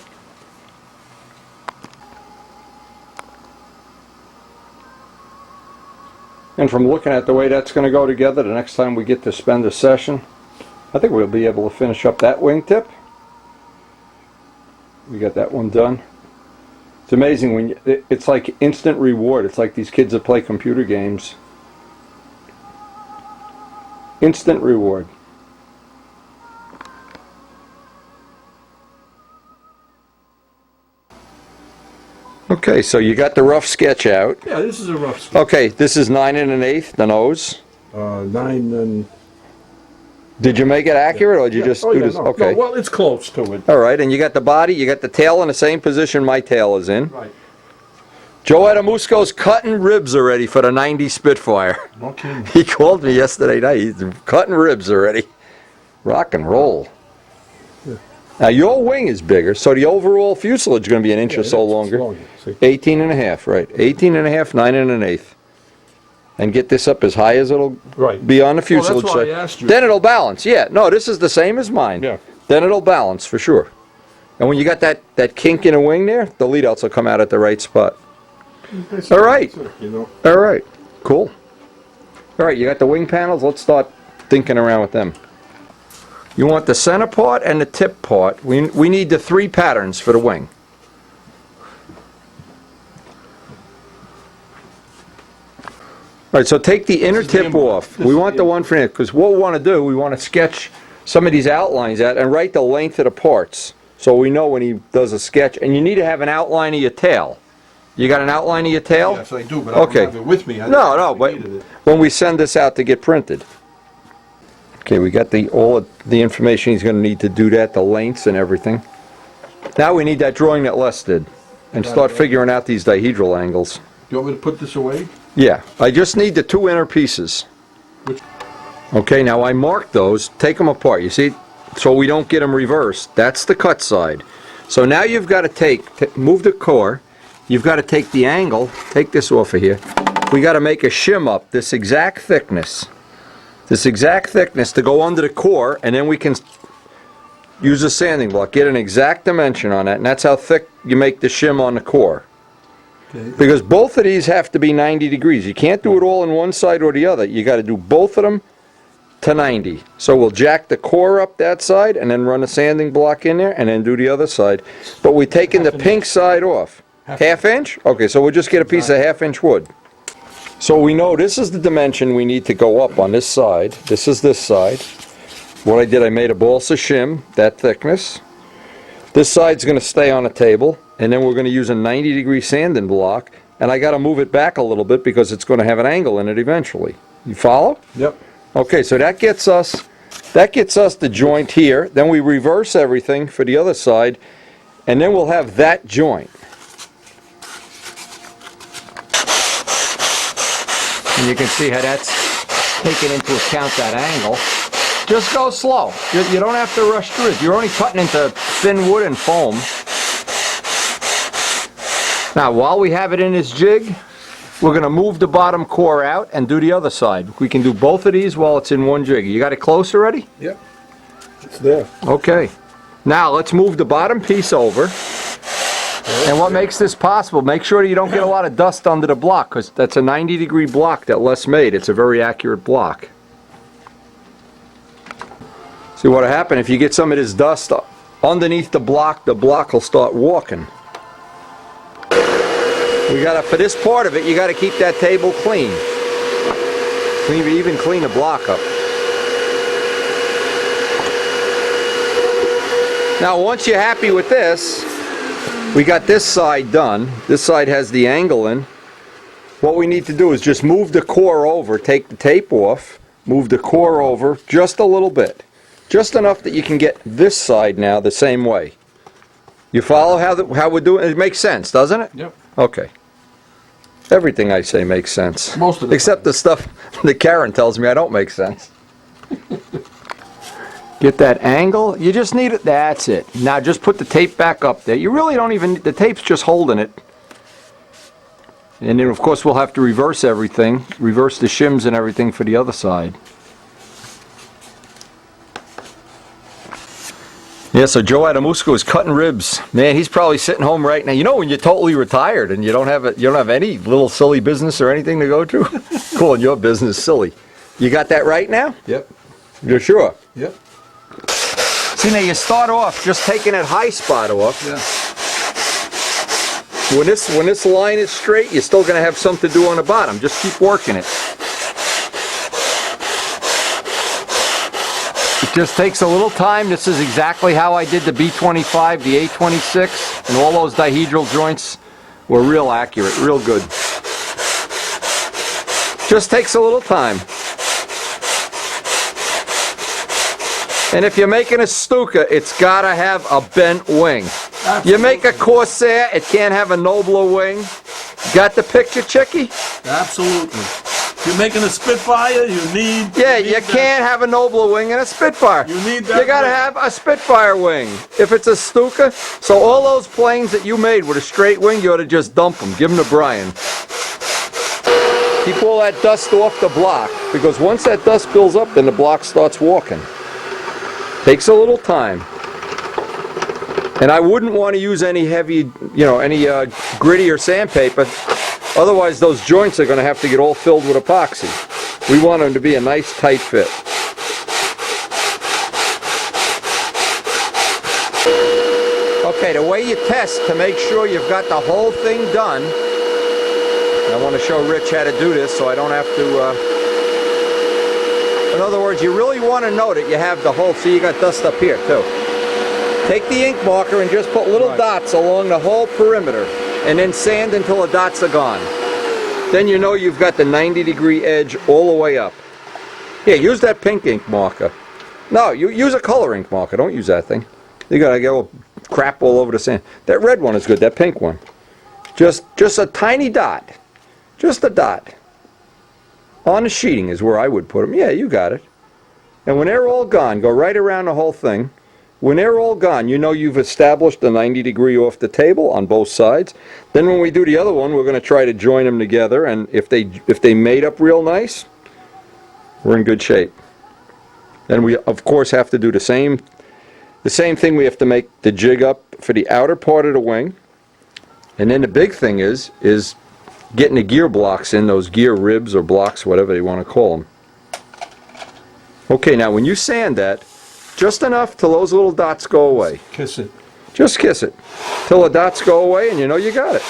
And from looking at the way that's going to go together, the next time we get to spend a session, I think we'll be able to finish up that wingtip. We got that one done. It's amazing when it's like instant reward. It's like these kids that play computer games. Instant reward. Okay, so you got the rough sketch out. Yeah, this is a rough sketch. Okay, this is 9 1/8, the nose. 9 and... Did you make it accurate, or did you just do this? No, Okay. no, well, it's close to it. All right, and you got the body, you got the tail in the same position my tail is in. Right. Joe Adamusco's cutting ribs already for the 90 Spitfire. No kidding. He called me yesterday night. He's cutting ribs already. Rock and roll. Yeah. Now your wing is bigger, so the overall fuselage is going to be an inch or so longer. 18 1/2, right. 18 1/2, 9 1/8. And get this up as high as it'll be on the fuselage. Well, that's why I asked you. Then it'll balance. Yeah, no, this is the same as mine. Yeah. Then it'll balance for sure. And when you got that kink in a wing there, the lead outs will come out at the right spot. All right. You know. All right. Cool. All right, you got the wing panels. Let's start thinking around with them. You want the center part and the tip part. We need the 3 patterns for the wing. All right, so take the inner tip off. We want the one for it, because what we want to do, we want to sketch some of these outlines out and write the length of the parts, so we know when he does a sketch. And you need to have an outline of your tail. You got an outline of your tail? Yes, I do, but I don't have it with me. No, but when we send this out to get printed. Okay, we got all of the information he's going to need to do that, the lengths and everything. Now we need that drawing that Les did, and start figuring out these dihedral angles. You want me to put this away? Yeah, I just need the 2 inner pieces. Okay, now I marked those. Take them apart, you see, so we don't get them reversed. That's the cut side. So now you've got to move the core. You've got to take the angle. Take this off of here. We got to make a shim up this exact thickness. This exact thickness to go under the core, and then we can use a sanding block. Get an exact dimension on that, and that's how thick you make the shim on the core. Okay. Because both of these have to be 90 degrees. You can't do it all on one side or the other. You got to do both of them to 90. So we'll jack the core up that side and then run a sanding block in there and then do the other side. But we're taking the pink side off. Half inch? Okay, so we'll just get a piece of half-inch wood. So we know this is the dimension we need to go up on this side. This is this side. What I did, I made a balsa shim, that thickness. This side's going to stay on a table, and then we're going to use a 90-degree sanding block, and I got to move it back a little bit because it's going to have an angle in it eventually. You follow? Yep. Okay, so that gets us the joint here. Then we reverse everything for the other side, and then we'll have that joint. And you can see how that's taking into account that angle. Just go slow. You don't have to rush through it. You're only cutting into thin wood and foam. Now, while we have it in this jig, we're going to move the bottom core out and do the other side. We can do both of these while it's in one jig. You got it close already? Yep. It's there. Okay. Now, let's move the bottom piece over. And what makes this possible, make sure that you don't get a lot of dust under the block, because that's a 90-degree block that Les made. It's a very accurate block. See what'll happen if you get some of this dust underneath the block will start walking. For this part of it, you gotta keep that table clean. Even clean the block up. Now once you're happy with this, we got this side done. This side has the angle in. What we need to do is just move the core over, take the tape off, move the core over just a little bit. Just enough that you can get this side now the same way. You follow how we're doing it? It makes sense, doesn't it? Yep. Okay. Everything I say makes sense. Most of it. Except the stuff that Karen tells me I don't make sense. Get that angle. You just need it. That's it. Now just put the tape back up there. You really don't even, the tape's just holding it. And then of course we'll have to reverse everything. Reverse the shims and everything for the other side. Yeah, so Joe Adamusco is cutting ribs. Man, he's probably sitting home right now. You know when you're totally retired and you don't have any little silly business or anything to go to? Calling your business silly. You got that right now? Yep. You're sure? Yep. See, now you start off just taking that high spot off. Yeah. When this line is straight, you're still going to have something to do on the bottom. Just keep working it. It just takes a little time. This is exactly how I did the B25, the A26, and all those dihedral joints were real accurate, real good. Just takes a little time. And if you're making a Stuka, it's got to have a bent wing. Absolutely. You make a Corsair, it can't have a nobler wing. Got the picture, Chicky? Absolutely. If you're making a Spitfire, you need... Yeah, you can't have a nobler wing in a Spitfire. You need that. You gotta have a Spitfire wing. If it's a Stuka, so all those planes that you made with a straight wing, you ought to just dump them. Give them to Brian. Keep all that dust off the block, because once that dust builds up, then the block starts walking. Takes a little time. And I wouldn't want to use any heavy, any gritty or sandpaper. Otherwise, those joints are going to have to get all filled with epoxy. We want them to be a nice, tight fit. Okay, the way you test to make sure you've got the whole thing done. I want to show Rich how to do this so I don't have to... In other words, you really want to know that you have the whole... See, you got dust up here, too. Take the ink marker and just put little dots along the whole perimeter, and then sand until the dots are gone. Then you know you've got the 90-degree edge all the way up. Yeah, use that pink ink marker. No, you use a color ink marker. Don't use that thing. You gotta go crap all over the sand. That red one is good. That pink one. Just a tiny dot. Just a dot. On the sheeting is where I would put them. Yeah, you got it. And when they're all gone, go right around the whole thing. When they're all gone, you know you've established the 90-degree off the table on both sides. Then when we do the other one, we're going to try to join them together, and if they made up real nice, we're in good shape. Then we, of course, have to do the same thing. We have to make the jig up for the outer part of the wing. And then the big thing is getting the gear blocks in, those gear ribs or blocks, whatever you want to call them. Okay, now when you sand that, just enough till those little dots go away. Kiss it. Just kiss it till the dots go away and you know you got it.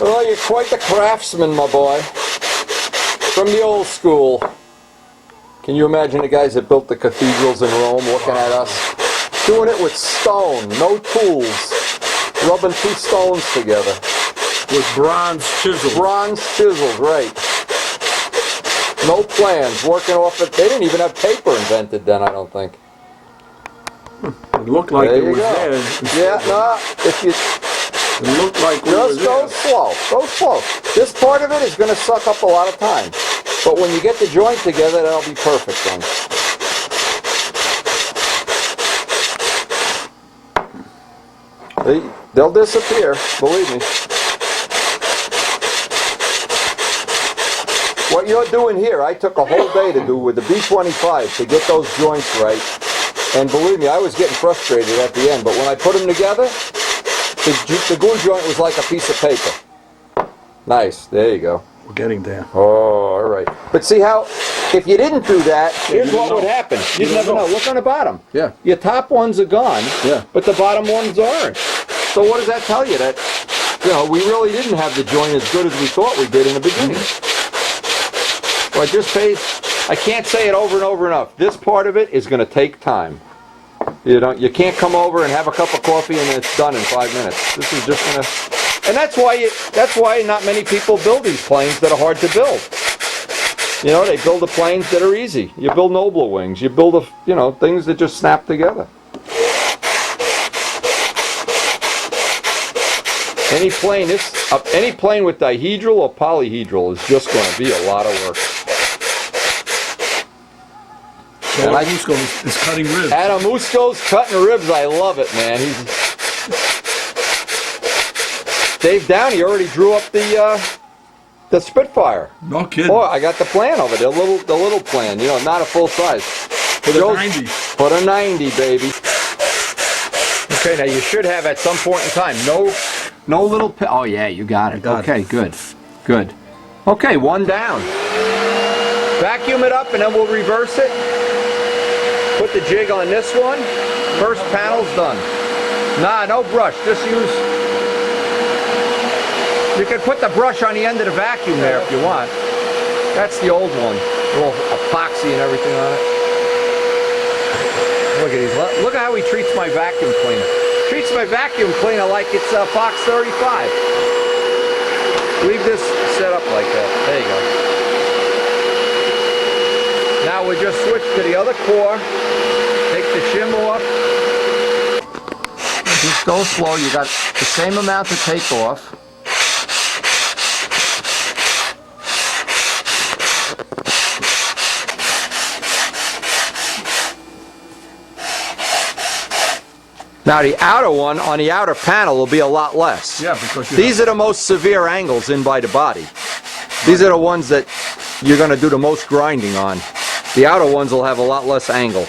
Well, you're quite the craftsman, my boy. From the old school. Can you imagine the guys that built the cathedrals in Rome looking at us? Doing it with stone, no tools. Rubbing two stones together. With bronze chisels. Bronze chisels, right. No plans, working off it. They didn't even have paper invented then, I don't think. It looked like There it you was go. there. Yeah, no, if you It looked like it was just go slow, go slow. This part of it is going to suck up a lot of time. But when you get the joint together, that'll be perfect then. They'll disappear, believe me. What you're doing here, I took a whole day to do with the B25 to get those joints right. And believe me, I was getting frustrated at the end. But when I put them together, the glue joint was like a piece of paper. Nice, there you go. We're getting there. Oh, all right. But see how, if you didn't do that, here's what would happen. You'd never know. Look on the bottom. Yeah. Your top ones are gone, Yeah. but the bottom ones aren't. So what does that tell you? That, you know, we really didn't have the joint as good as we thought we did in the beginning. So I just I can't say it over and over enough. This part of it is going to take time. You can't come over and have a cup of coffee and it's done in 5 minutes. This is just going to... And that's why not many people build these planes that are hard to build. You know, they build the planes that are easy. You build Nobler wings. You build, things that just snap together. Any plane with dihedral or polyhedral is just going to be a lot of work. So Musco is cutting ribs. Adam Musco's cutting ribs. I love it, man. Dave Downey already drew up the Spitfire. No kidding. Oh, I got the plan of it. The little plan. Not a full size. For the 90. For the 90, baby. Okay, now you should have at some point in time no little. Oh yeah, you got it. Okay, good. Okay, one down. Vacuum it up and then we'll reverse it. Put the jig on this one. First panel's done. Nah, no brush. Just use... You can put the brush on the end of the vacuum there if you want. That's the old one. A little epoxy and everything on it. Look at these. Look at how he treats my vacuum cleaner. Treats my vacuum cleaner like it's a Fox 35. Leave this set up like that. There you go. Now we just switch to the other core. Take the shim off. Just go slow. You got the same amount to take off. Now the outer one on the outer panel will be a lot less. Yeah, because these are the most severe angles in by the body. These are the ones that you're going to do the most grinding on. The outer ones will have a lot less angle.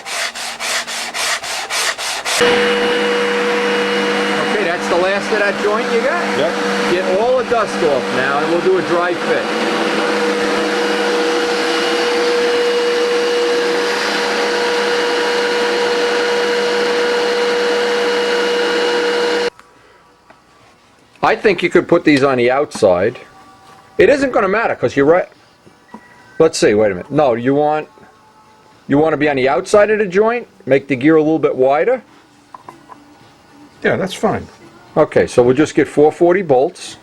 Okay, that's the last of that joint you got? Yep. Get all the dust off now and we'll do a dry fit. I think you could put these on the outside. It isn't going to matter because you're right. Let's see, wait a minute. No, you want to be on the outside of the joint? Make the gear a little bit wider? Yeah, that's fine. Okay, so we'll just get 440 bolts.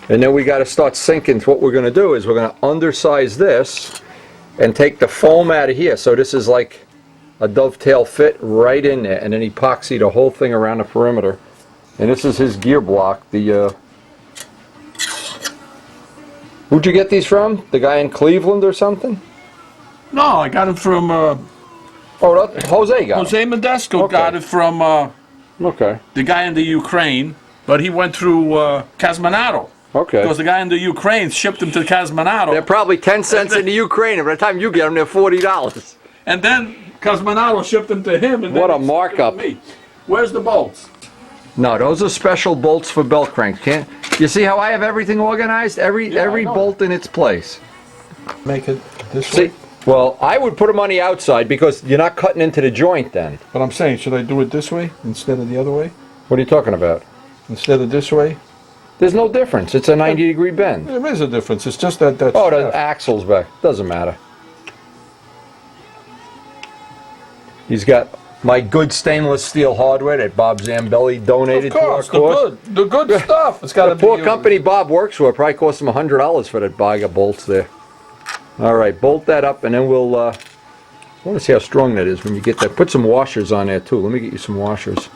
And then we got to start sinking. What we're going to do is we're going to undersize this and take the foam out of here. So this is like a dovetail fit right in there, and then epoxy the whole thing around the perimeter. And this is his gear block. Who'd you get these from? The guy in Cleveland or something? No, I got it from Jose got Jose Modesto. Okay. Got it from Okay. the guy in the Ukraine, but he went through Kosmonato. Okay. Because the guy in the Ukraine shipped them to Kosmonato. They're probably 10 cents in the Ukraine, and by the time you get them, they're $40. And then Kosmonato shipped them to him. And What then a he shipped markup. them to me. Where's the bolts? No, those are special bolts for belt cranks. Can't you see how I have everything organized? Every I know. bolt in its place. Make it this See, way. Well, I would put them on the outside because you're not cutting into the joint then. But I'm saying, should I do it this way instead of the other way? What are you talking about? Instead of this way? There's no difference. It's a 90-degree bend. There is a difference. It's just that that's... Oh, the axle's back. Doesn't matter. He's got my good stainless steel hardware that Bob Zambelli donated Of course, to our course. the good stuff. It's got to The be... poor company Bob works for probably cost him $100 for that bag of bolts there. All right, bolt that up, and then we'll... I want to see how strong that is when you get that. Put some washers on there, too. Let me get you some washers.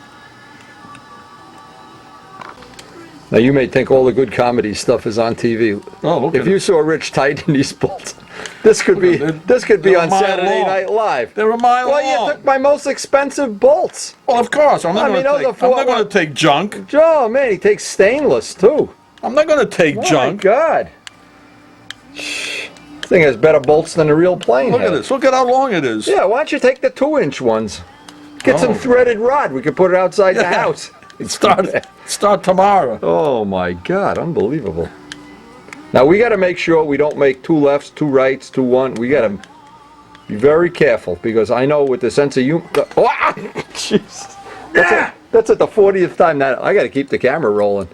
Now, you may think all the good comedy stuff is on TV. Oh, look If at you it. saw Rich tighten these bolts, this could be They're on a mile Saturday long. Night Live. They're a mile Well, you long. took my most expensive bolts. Well, of course. I'm not I mean, going those to are take... take junk. Oh, man, he takes stainless, too. I'm not going to take Oh, junk. my God. This thing has better bolts than a real plane Look at has. this. Look at how long it is. Yeah, why don't you take the 2-inch ones? Get some Oh. threaded rod. We could put it outside the Yeah. house. Start tomorrow. Oh my God, unbelievable. Now we got to make sure we don't make 2 lefts, 2 rights, 2 1. We got to be very careful because I know with the sense of humor. Oh, jeez. That's at the 40th time that I got to keep the camera rolling.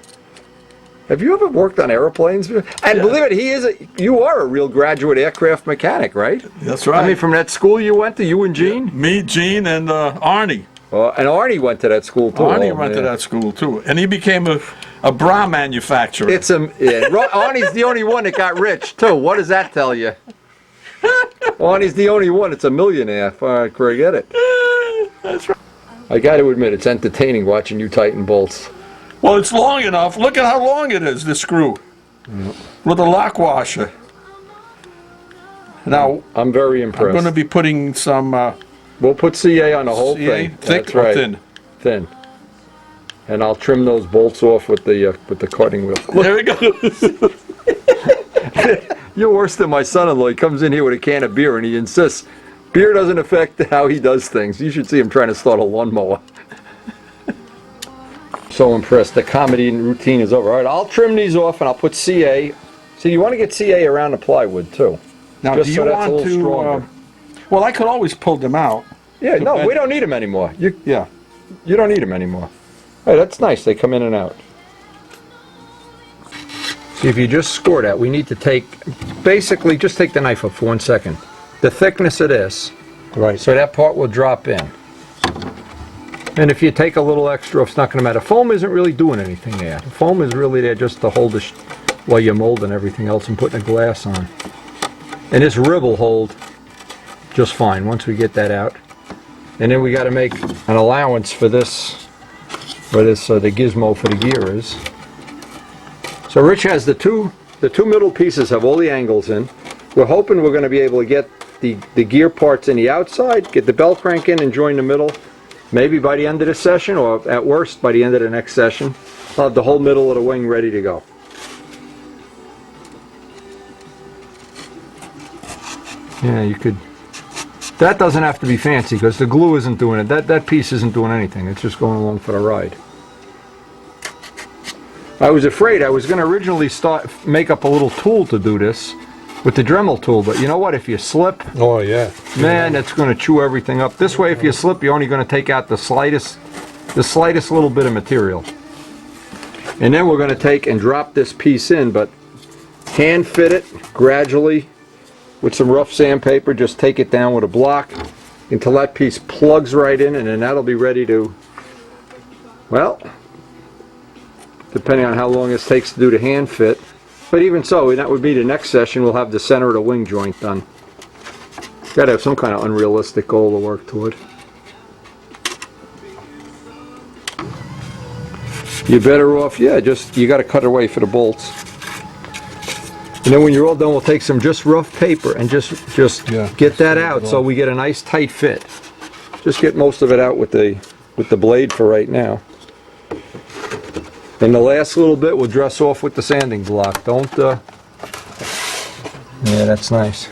Have you ever worked on airplanes? And believe it, you are a real graduate aircraft mechanic, right? That's right. I mean, from that school you went to, you and Gene? Me, Gene, and Arnie. And Arnie went to that school too. Arnie went to that school too, and he became a bra manufacturer. Arnie's the only one that got rich too. What does that tell you? Arnie's the only one that's a millionaire. Forget it. That's right. I got to admit, it's entertaining watching you tighten bolts. Well, it's long enough. Look at how long it is, this screw. With a lock washer. Now, I'm very impressed. I'm going to be putting some... we'll put CA on the whole CA, thing. thick That's or right. thin? Thin. And I'll trim those bolts off with the cutting wheel. There we go. You're worse than my son-in-law. He comes in here with a can of beer and he insists beer doesn't affect how he does things. You should see him trying to start a lawnmower. So impressed. The comedy routine is over. All right, I'll trim these off and I'll put CA. See, you want to get CA around the plywood too. Now, Just do so you that's a want little to... stronger. well, I could always pull them out. Yeah, no, bend- we don't need them anymore. Yeah. You don't need them anymore. Hey, that's nice. They come in and out. See, if you just score that, we need to take, basically, just take the knife up for 1 second. The thickness of this, Right. so that part will drop in. And if you take a little extra, it's not going to matter. Foam isn't really doing anything there. The foam is really there just to hold the while you're molding everything else and putting the glass on. And this rib will hold just fine once we get that out. And then we got to make an allowance for this, the gizmo for the gear is. So Rich has the two middle pieces have all the angles in. We're hoping we're going to be able to get the gear parts in the outside, get the bell crank in and join the middle. Maybe by the end of the session, or at worst by the end of the next session, I'll have the whole middle of the wing ready to go. Yeah, you could. That doesn't have to be fancy because the glue isn't doing it. That piece isn't doing anything. It's just going along for the ride. I was afraid I was going to originally make up a little tool to do this with the Dremel tool, but you know what? If you slip, Oh, yeah. man, that's going to chew everything up. This way, if you slip, you're only going to take out the slightest little bit of material. And then we're going to take and drop this piece in, but hand fit it gradually with some rough sandpaper. Just take it down with a block until that piece plugs right in, and then that'll be ready to, well, depending on how long this takes to do the hand fit. But even so, that would be the next session, we'll have the center of the wing joint done. Got to have some kind of unrealistic goal to work toward. You're better off, yeah, you got to cut away for the bolts. And then when you're all done, we'll take some just rough paper and just get that out so we get a nice tight fit. Just get most of it out with the blade for right now. And the last little bit we'll dress off with the sanding block. Don't, yeah, that's nice.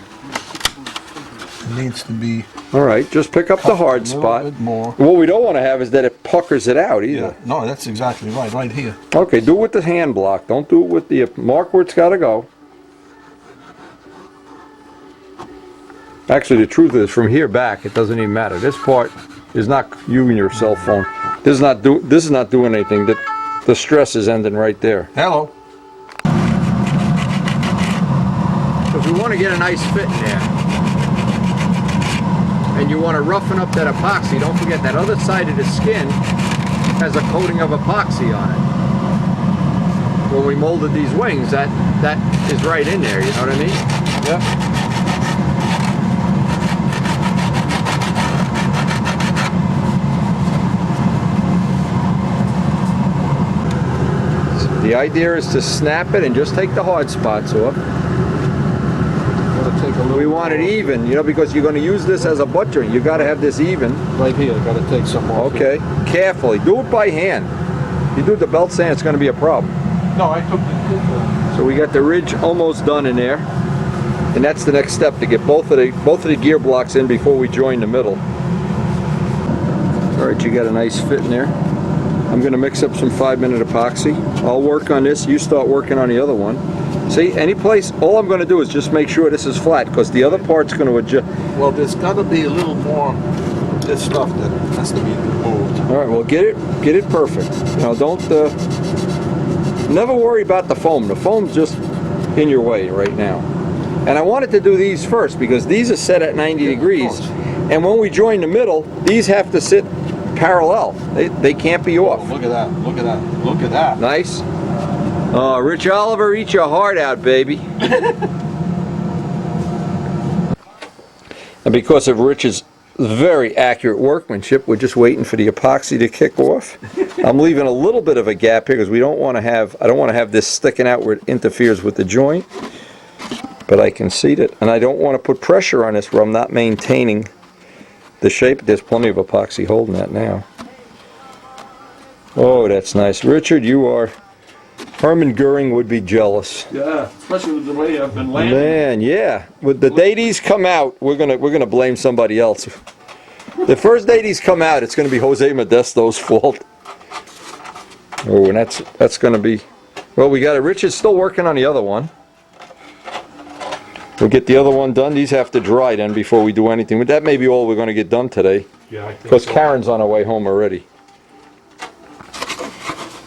It needs to be All right, just pick up the hard a little spot. bit more. What we don't want to have is that it puckers it out either. Yeah. No, that's exactly right here. Okay, do it with the hand block. Don't do it with the mark where it's got to go. Actually, the truth is, from here back, it doesn't even matter. This part is not you and your cell phone. This is not doing anything. The stress is ending right there. Hello. Because we want to get a nice fit in there. And you want to roughen up that epoxy. Don't forget that other side of the skin has a coating of epoxy on it. When we molded these wings, that is right in there, you know what I mean? Yep. The idea is to snap it and just take the hard spots off. We want it even, you know, because you're going to use this as a butt joint. You got to have this even. Right here, got to take some off. Okay, carefully. Do it by hand. You do it the belt sand, it's going to be a problem. No, I took the... So we got the ridge almost done in there, and that's the next step, to get both of the gear blocks in before we join the middle. All right, you got a nice fit in there. I'm going to mix up some 5-minute epoxy. I'll work on this. You start working on the other one. See, any place, all I'm going to do is just make sure this is flat, because the other part's going to adjust. Well, there's got to be a little more of this stuff that has to be removed. All right, well, get it perfect. Now, don't never worry about the foam. The foam's just in your way right now. And I wanted to do these first because these are set at 90 degrees. And when we join the middle, these have to sit parallel. They can't be off. Oh, look at that, look at that, look at that. Nice. Oh, Rich Oliver, eat your heart out, baby. And because of Rich's very accurate workmanship, we're just waiting for the epoxy to kick off. I'm leaving a little bit of a gap here because I don't want to have this sticking out where it interferes with the joint. But I can seat it, and I don't want to put pressure on this where I'm not maintaining the shape. There's plenty of epoxy holding that now. Oh, that's nice. Richard, Herman Goering would be jealous. Yeah, especially with the way I've been landing. Man, yeah. With the day these come out, we're gonna blame somebody else. The first day these come out, it's gonna be Jose Modesto's fault. Oh, and that's gonna be. Well, we got it. Rich is still working on the other one. We'll get the other one done. These have to dry then before we do anything. But that may be all we're gonna get done today. Yeah, I think because so. Karen's on her way home already.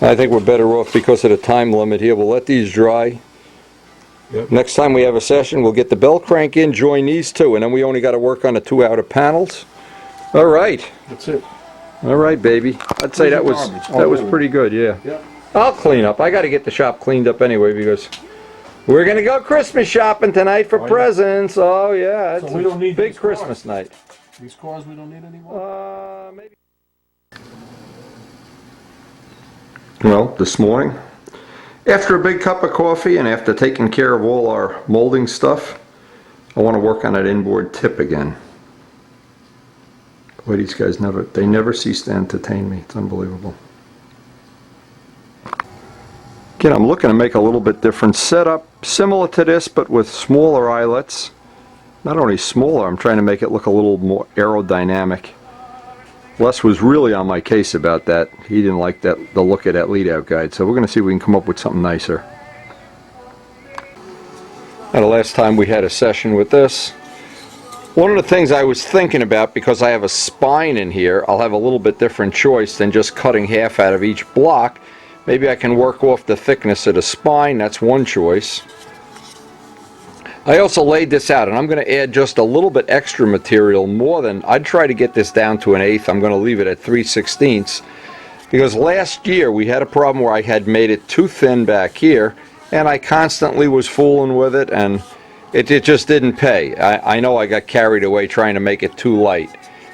I think we're better off because of the time limit here. We'll let these dry. Yep. Next time we have a session, we'll get the bell crank in, join these two, and then we only got to work on the 2 outer panels. All right. That's it. All right, baby. I'd say that was pretty good, yeah. Yeah. I'll clean up. I got to get the shop cleaned up anyway because we're going to go Christmas shopping tonight for presents. Oh, yeah. It's we don't need a big these Christmas cars. night. These cars we don't need anymore? Maybe. Well, this morning, after a big cup of coffee and after taking care of all our molding stuff, I want to work on that inboard tip again. Boy, these guys never cease to entertain me. It's unbelievable. Again, I'm looking to make a little bit different setup, similar to this, but with smaller eyelets. Not only smaller, I'm trying to make it look a little more aerodynamic. Les was really on my case about that. He didn't like the look of that Leadout guide, so we're going to see if we can come up with something nicer. Now, the last time we had a session with this, one of the things I was thinking about, because I have a spine in here, I'll have a little bit different choice than just cutting half out of each block. Maybe I can work off the thickness of the spine. That's one choice. I also laid this out, and I'm going to add just a little bit extra material, more than I'd try to get this down to 1/8. I'm going to leave it at 3/16, because last year we had a problem where I had made it too thin back here, and I constantly was fooling with it, and it just didn't pay. I know I got carried away trying to make it too light.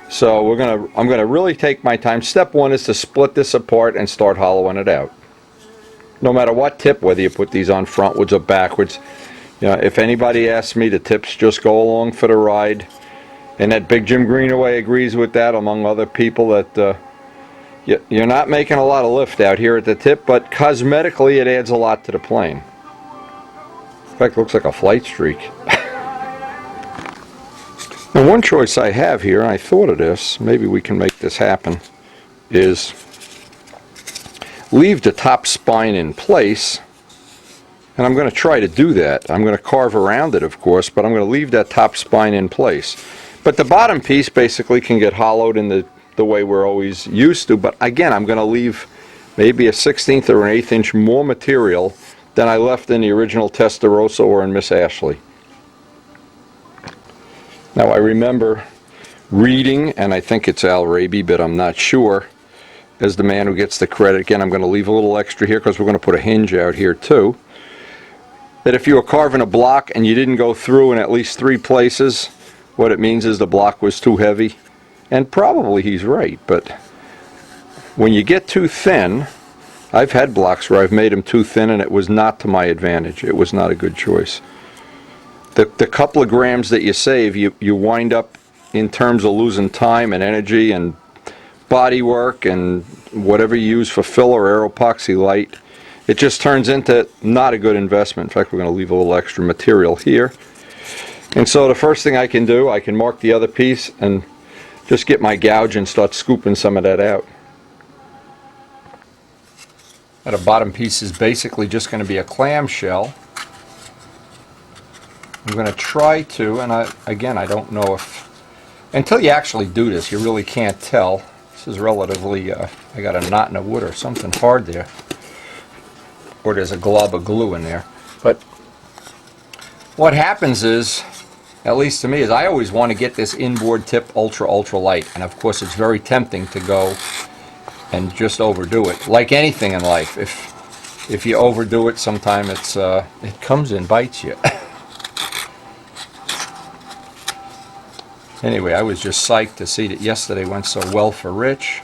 So I'm going to really take my time. Step one is to split this apart and start hollowing it out. No matter what tip, whether you put these on frontwards or backwards. You know, if anybody asks me, the tips just go along for the ride. And that Big Jim Greenaway agrees with that, among other people, that you're not making a lot of lift out here at the tip, but cosmetically it adds a lot to the plane. In fact, it looks like a flight streak. Now, one choice I have here, and I thought of this, maybe we can make this happen, is leave the top spine in place And I'm going to try to do that. I'm going to carve around it, of course, but I'm going to leave that top spine in place. But the bottom piece basically can get hollowed in the way we're always used to. But again, I'm going to leave maybe a 1/16 or an 1/8 inch more material than I left in the original Testarossa or in Miss Ashley. Now I remember reading, and I think it's Al Raby, but I'm not sure, as the man who gets the credit. Again, I'm going to leave a little extra here because we're going to put a hinge out here too. That if you were carving a block and you didn't go through in at least 3 places, what it means is the block was too heavy. And probably he's right, but when you get too thin, I've had blocks where I've made them too thin and it was not to my advantage. It was not a good choice. The couple of grams that you save, you wind up in terms of losing time and energy and body work and whatever you use for filler or aeropoxy light. It just turns into not a good investment. In fact, we're going to leave a little extra material here. And so the first thing I can do, I can mark the other piece and just get my gouge and start scooping some of that out. Now the bottom piece is basically just going to be a clamshell. I'm going to try to, and again, I don't know if, until you actually do this, you really can't tell. This is relatively, I got a knot in the wood or something hard there. Or there's a glob of glue in there. But what happens is, at least to me, is I always want to get this inboard tip ultra light. And of course it's very tempting to go and just overdo it. Like anything in life, if you overdo it, sometimes it comes and bites you. Anyway, I was just psyched to see that yesterday went so well for Rich.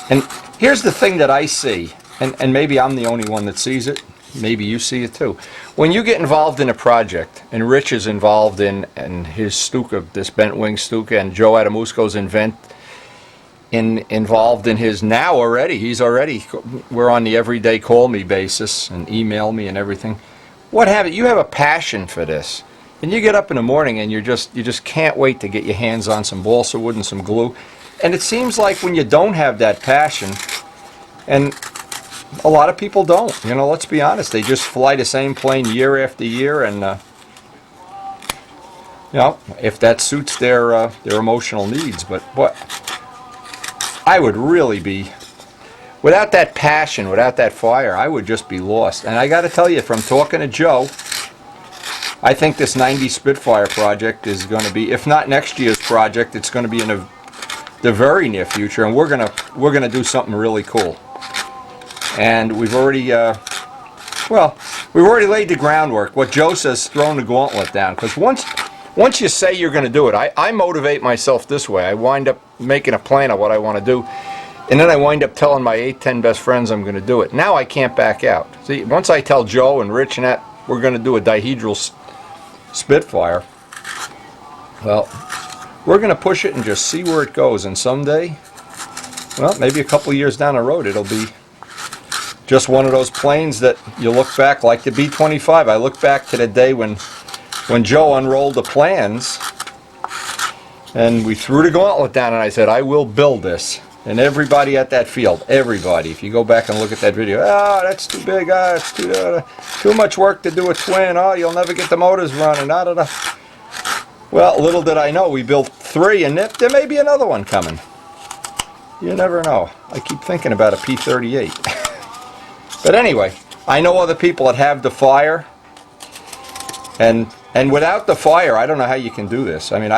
And here's the thing that I see, and maybe I'm the only one that sees it, maybe you see it too. When you get involved in a project, and Rich is involved in his Stuka, this bent wing Stuka, and Joe Adamusco's involved in his now already, we're on the everyday call me basis and email me and everything. What have it? You have a passion for this. And you get up in the morning and you just can't wait to get your hands on some balsa wood and some glue. And it seems like when you don't have that passion, and a lot of people don't, you know, let's be honest, they just fly the same plane year after year, and you know, if that suits their emotional needs. But I would really be, without that passion, without that fire, I would just be lost. And I got to tell you, from talking to Joe, I think this 90 Spitfire project is going to be, if not next year's project, it's going to be in the very near future, and we're gonna do something really cool. And we've already laid the groundwork. What Joe says, throwing the gauntlet down, because once you say you're going to do it, I motivate myself this way. I wind up making a plan of what I want to do, and then I wind up telling my 8-10 best friends I'm going to do it. Now I can't back out. See, once I tell Joe and Rich and that we're going to do a dihedral Spitfire, well, we're going to push it and just see where it goes. And someday, well, maybe a couple years down the road, it'll be just one of those planes that you look back, like the B-25. I look back to the day when Joe unrolled the plans and we threw the gauntlet down, and I said, I will build this. And everybody at that field, everybody, if you go back and look at that video, that's too big, it's too much work to do a twin, you'll never get the motors running, Well, little did I know, we built 3, and there may be another one coming. You never know. I keep thinking about a P-38. But anyway, I know other people that have the fire, and without the fire, I don't know how you can do this. I mean,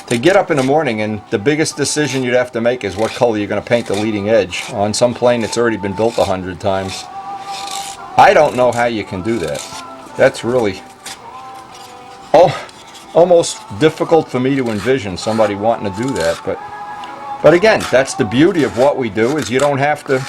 to get up in the morning, and the biggest decision you'd have to make is what color you're going to paint the leading edge on some plane that's already been built 100 times. I don't know how you can do that. That's really almost difficult for me to envision somebody wanting to do that. But again, that's the beauty of what we do, is you don't have to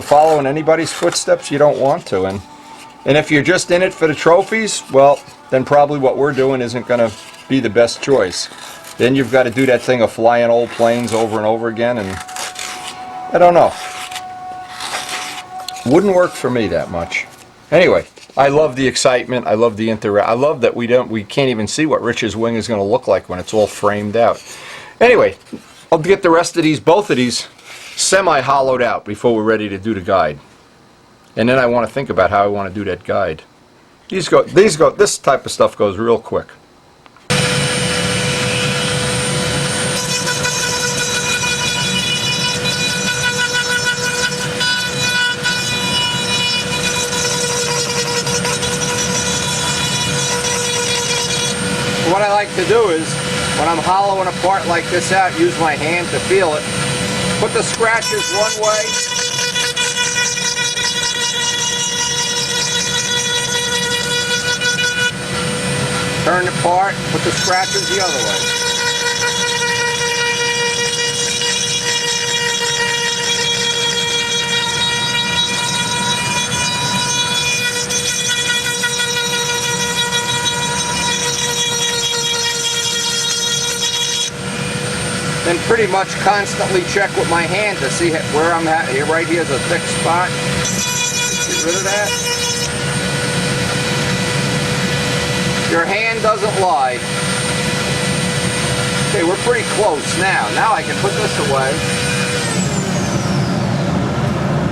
follow in anybody's footsteps you don't want to. And if you're just in it for the trophies, well, then probably what we're doing isn't going to be the best choice. Then you've got to do that thing of flying old planes over and over again, and I don't know. Wouldn't work for me that much. Anyway, I love the excitement. I love the I love that we can't even see what Rich's wing is going to look like when it's all framed out. Anyway, I'll get the rest of both of these semi-hollowed out before we're ready to do the guide. And then I want to think about how I want to do that guide. This type of stuff goes real quick. What I like to do is, when I'm hollowing a part like this out, use my hand to feel it. Put the scratches one way. Turn the part, put the scratches the other way. Then pretty much constantly check with my hand to see where I'm at. Here, right here's a thick spot. Get rid of that. Your hand doesn't lie. Okay, we're pretty close now. Now I can put this away.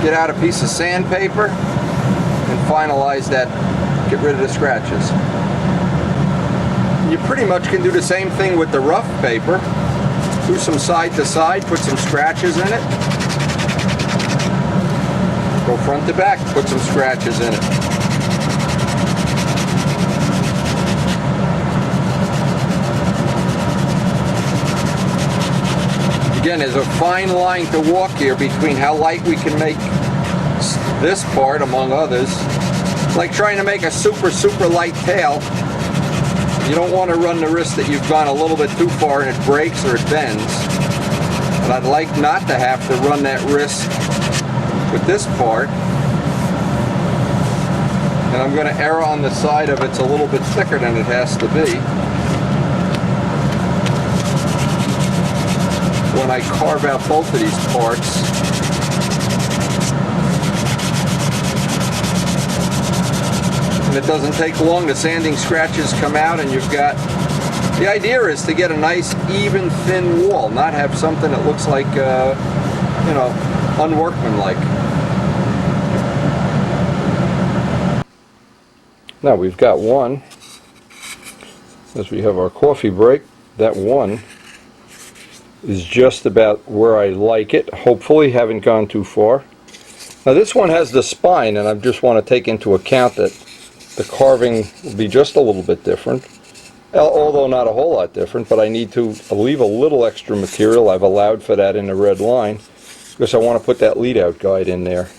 Get out a piece of sandpaper and finalize that. Get rid of the scratches. You pretty much can do the same thing with the rough paper. Do some side to side, put some scratches in it. Go front to back, put some scratches in it. Again, there's a fine line to walk here between how light we can make this part, among others. It's like trying to make a super light tail. You don't want to run the risk that you've gone a little bit too far and it breaks or it bends. And I'd like not to have to run that risk with this part. And I'm going to err on the side of it's a little bit thicker than it has to be when I carve out both of these parts. And it doesn't take long. The sanding scratches come out and you've got... The idea is to get a nice, even, thin wall, not have something that looks like, you know, unworkmanlike. Now we've got one, as we have our coffee break, that one is just about where I like it. Hopefully haven't gone too far. Now this one has the spine, and I just want to take into account that the carving will be just a little bit different, although not a whole lot different, but I need to leave a little extra material. I've allowed for that in the red line because I want to put that lead-out guide in there.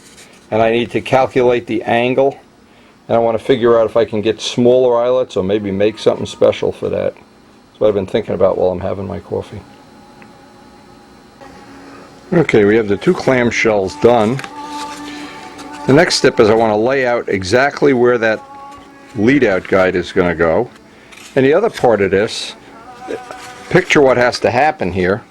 And I need to calculate the angle, and I want to figure out if I can get smaller eyelets or maybe make something special for that. That's what I've been thinking about while I'm having my coffee. Okay, we have the two clamshells done. The next step is I want to lay out exactly where that lead-out guide is going to go. And the other part of this, picture what has to happen here,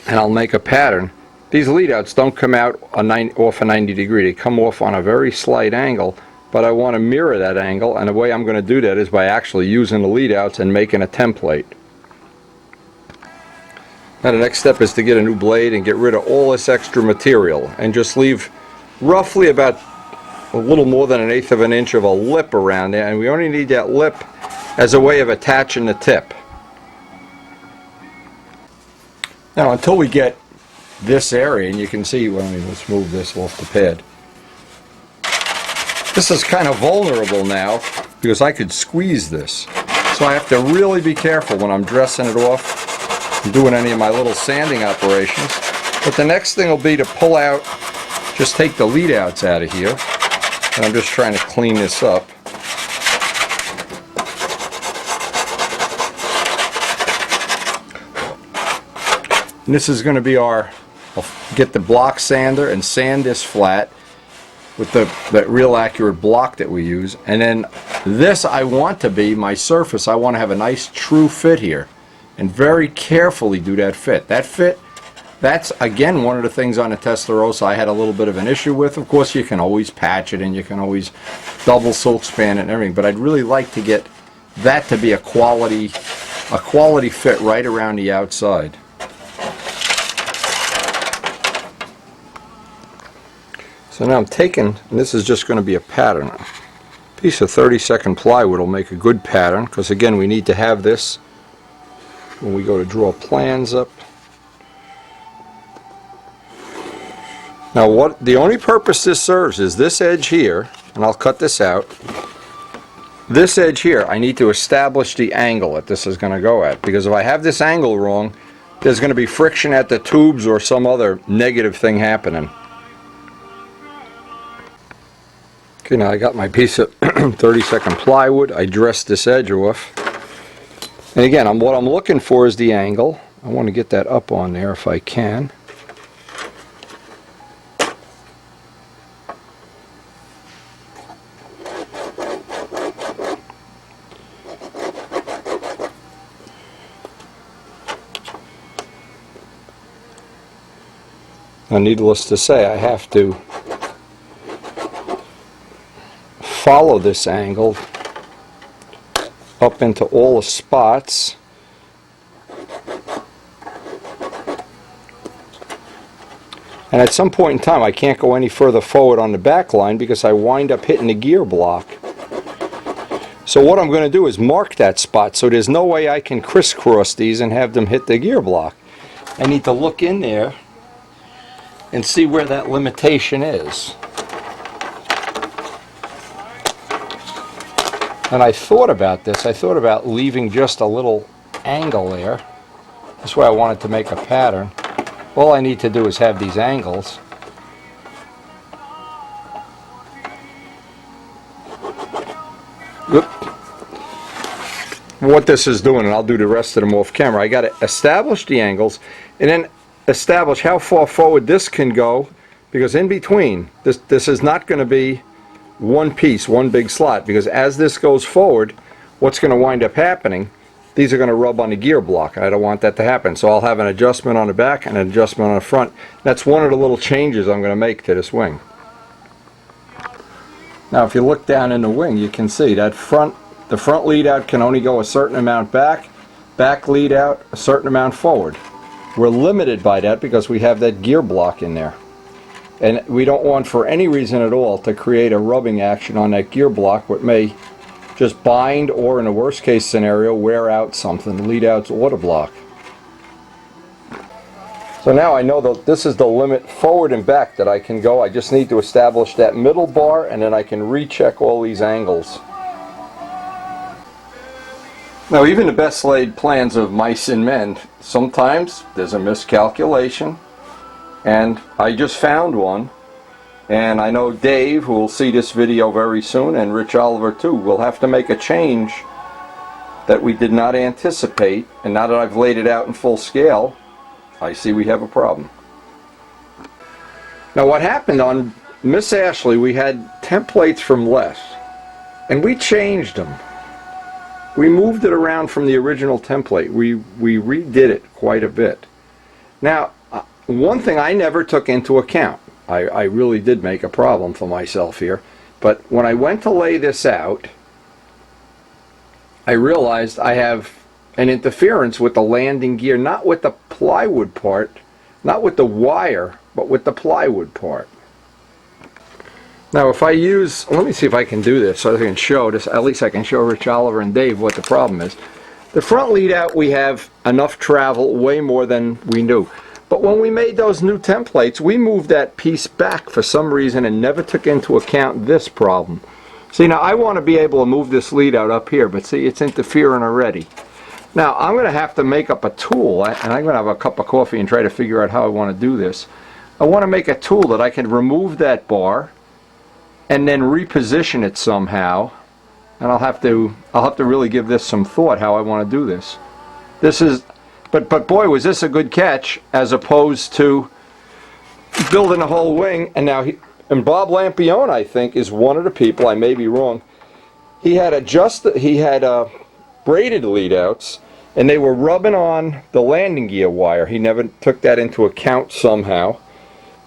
and I'll make a pattern. These lead-outs don't come out off a 90 degree, they come off on a very slight angle, but I want to mirror that angle, and the way I'm going to do that is by actually using the lead-outs and making a template. Now the next step is to get a new blade and get rid of all this extra material and just leave roughly about a little more than 1/8 of an inch of a lip around there, and we only need that lip as a way of attaching the tip. Now until we get this area, and you can see, well, let's move this off the pad. This is kind of vulnerable now because I could squeeze this. So I have to really be careful when I'm dressing it off and doing any of my little sanding operations. But the next thing will be to pull out, just take the lead outs out of here. And I'm just trying to clean this up. And this is going to be our, I'll get the block sander and sand this flat with that real accurate block that we use. And then this I want to be my surface. I want to have a nice true fit here. And very carefully do that fit. That fit, that's again one of the things on the Testarossa I had a little bit of an issue with. Of course you can always patch it and you can always double silk span it and everything, but I'd really like to get that to be a quality fit right around the outside. So now I'm taking, and this is just going to be a pattern. A piece of 32nd plywood will make a good pattern, because again we need to have this when we go to draw plans up. Now what the only purpose this serves is this edge here, and I'll cut this out. This edge here, I need to establish the angle that this is going to go at, because if I have this angle wrong, there's going to be friction at the tubes or some other negative thing happening. Okay, now I got my piece of 32nd plywood. I dressed this edge off. And again, what I'm looking for is the angle. I want to get that up on there if I can. Now, needless to say, I have to follow this angle up into all the spots. And at some point in time I can't go any further forward on the back line because I wind up hitting the gear block. So what I'm going to do is mark that spot so there's no way I can crisscross these and have them hit the gear block. I need to look in there and see where that limitation is. And I thought about this. I thought about leaving just a little angle there. That's why I wanted to make a pattern. All I need to do is have these angles. Oop. What this is doing, and I'll do the rest of them off camera, I got to establish the angles and then establish how far forward this can go, because in between, this is not going to be one piece, one big slot, because as this goes forward, what's going to wind up happening, these are going to rub on the gear block, and I don't want that to happen. So I'll have an adjustment on the back and an adjustment on the front. That's one of the little changes I'm going to make to this wing. Now if you look down in the wing, you can see that the front lead out can only go a certain amount back lead out a certain amount forward. We're limited by that because we have that gear block in there. And we don't want for any reason at all to create a rubbing action on that gear block, what may just bind or in a worst case scenario wear out something, lead out's auto block. So now I know that this is the limit forward and back that I can go. I just need to establish that middle bar and then I can recheck all these angles. Now even the best laid plans of mice and men, sometimes there's a miscalculation. And I just found one, and I know Dave, who will see this video very soon, and Rich Oliver too, will have to make a change that we did not anticipate, and now that I've laid it out in full scale, I see we have a problem. Now what happened on Miss Ashley, we had templates from Les, and we changed them. We moved it around from the original template. We redid it quite a bit. Now, one thing I never took into account, I really did make a problem for myself here, but when I went to lay this out, I realized I have an interference with the landing gear, not with the plywood part, not with the wire, but with the plywood part. Now if I use, let me see if I can do this so I can show this, at least I can show Rich Oliver and Dave what the problem is. The front lead out, we have enough travel, way more than we knew. But when we made those new templates, we moved that piece back for some reason and never took into account this problem. See, now I want to be able to move this lead out up here, but see, it's interfering already. Now I'm going to have to make up a tool, and I'm going to have a cup of coffee and try to figure out how I want to do this. I want to make a tool that I can remove that bar and then reposition it somehow, and I'll have to really give this some thought how I want to do this. But boy, was this a good catch, as opposed to building a whole wing. And now and Bob Lampione, I think, is one of the people, I may be wrong, he had braided lead outs, and they were rubbing on the landing gear wire. He never took that into account somehow,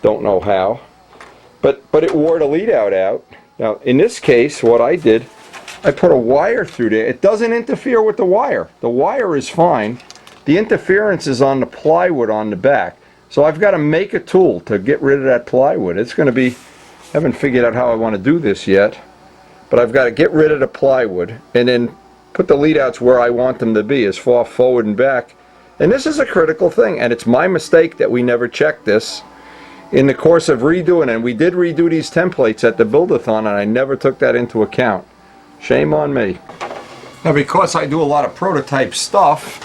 don't know how, but it wore the lead out. Now in this case, what I did, I put a wire through there. It doesn't interfere with the wire. The wire is fine. The interference is on the plywood on the back. So I've got to make a tool to get rid of that plywood. It's going to be Haven't figured out how I want to do this yet, but I've got to get rid of the plywood and then put the lead outs where I want them to be, as far forward and back. And this is a critical thing, and it's my mistake that we never checked this in the course of redoing, and we did redo these templates at the Build-A-thon, and I never took that into account. Shame on me. Now, because I do a lot of prototype stuff,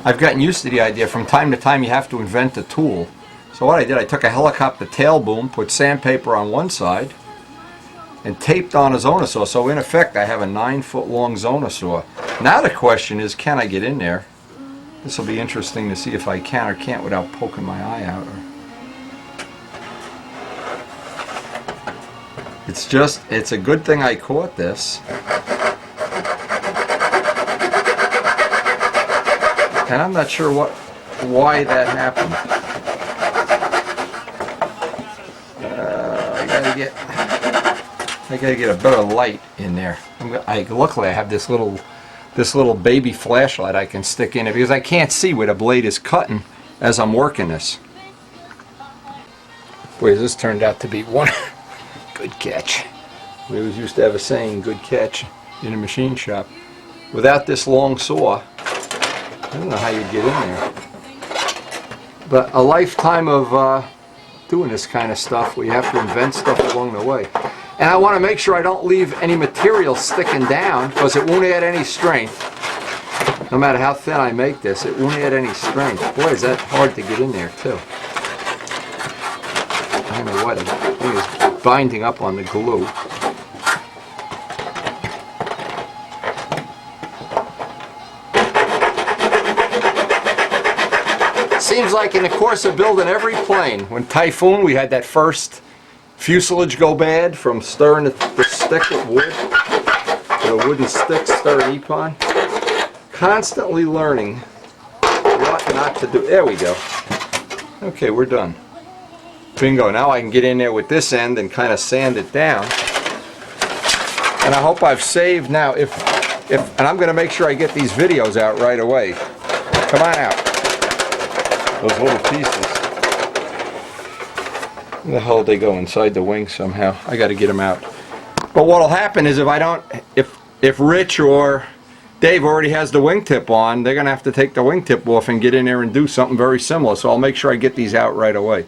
I've gotten used to the idea from time to time you have to invent a tool. So what I did, I took a helicopter tail boom, put sandpaper on one side, and taped on a Zona saw. So in effect, I have a 9-foot long Zona saw. Now the question is, can I get in there? This will be interesting to see if I can or can't without poking my eye out. It's a good thing I caught this. And I'm not sure why that happened. I gotta get a better light in there. Luckily I have this little baby flashlight I can stick in it because I can't see where the blade is cutting as I'm working this. Boy, this turned out to be one good catch. We always used to have a saying, good catch, in a machine shop. Without this long saw, I don't know how you'd get in there. But a lifetime of doing this kind of stuff where you have to invent stuff along the way. And I want to make sure I don't leave any material sticking down because it won't add any strength. No matter how thin I make this, it won't add any strength. Boy, is that hard to get in there too. I don't know what the thing is binding up on the glue. Seems like in the course of building every plane, when Typhoon, we had that first fuselage go bad from stirring the stick with wood, the wooden stick stirring epon. Constantly learning what not to do. There we go. Okay, we're done. Bingo. Now I can get in there with this end and kind of sand it down. And I hope I've saved now. And I'm going to make sure I get these videos out right away. Come on out. Those little pieces. Where the hell did they go? Inside the wing somehow. I got to get them out. But what'll happen is if Rich or Dave already has the wingtip on, they're going to have to take the wingtip off and get in there and do something very similar. So I'll make sure I get these out right away.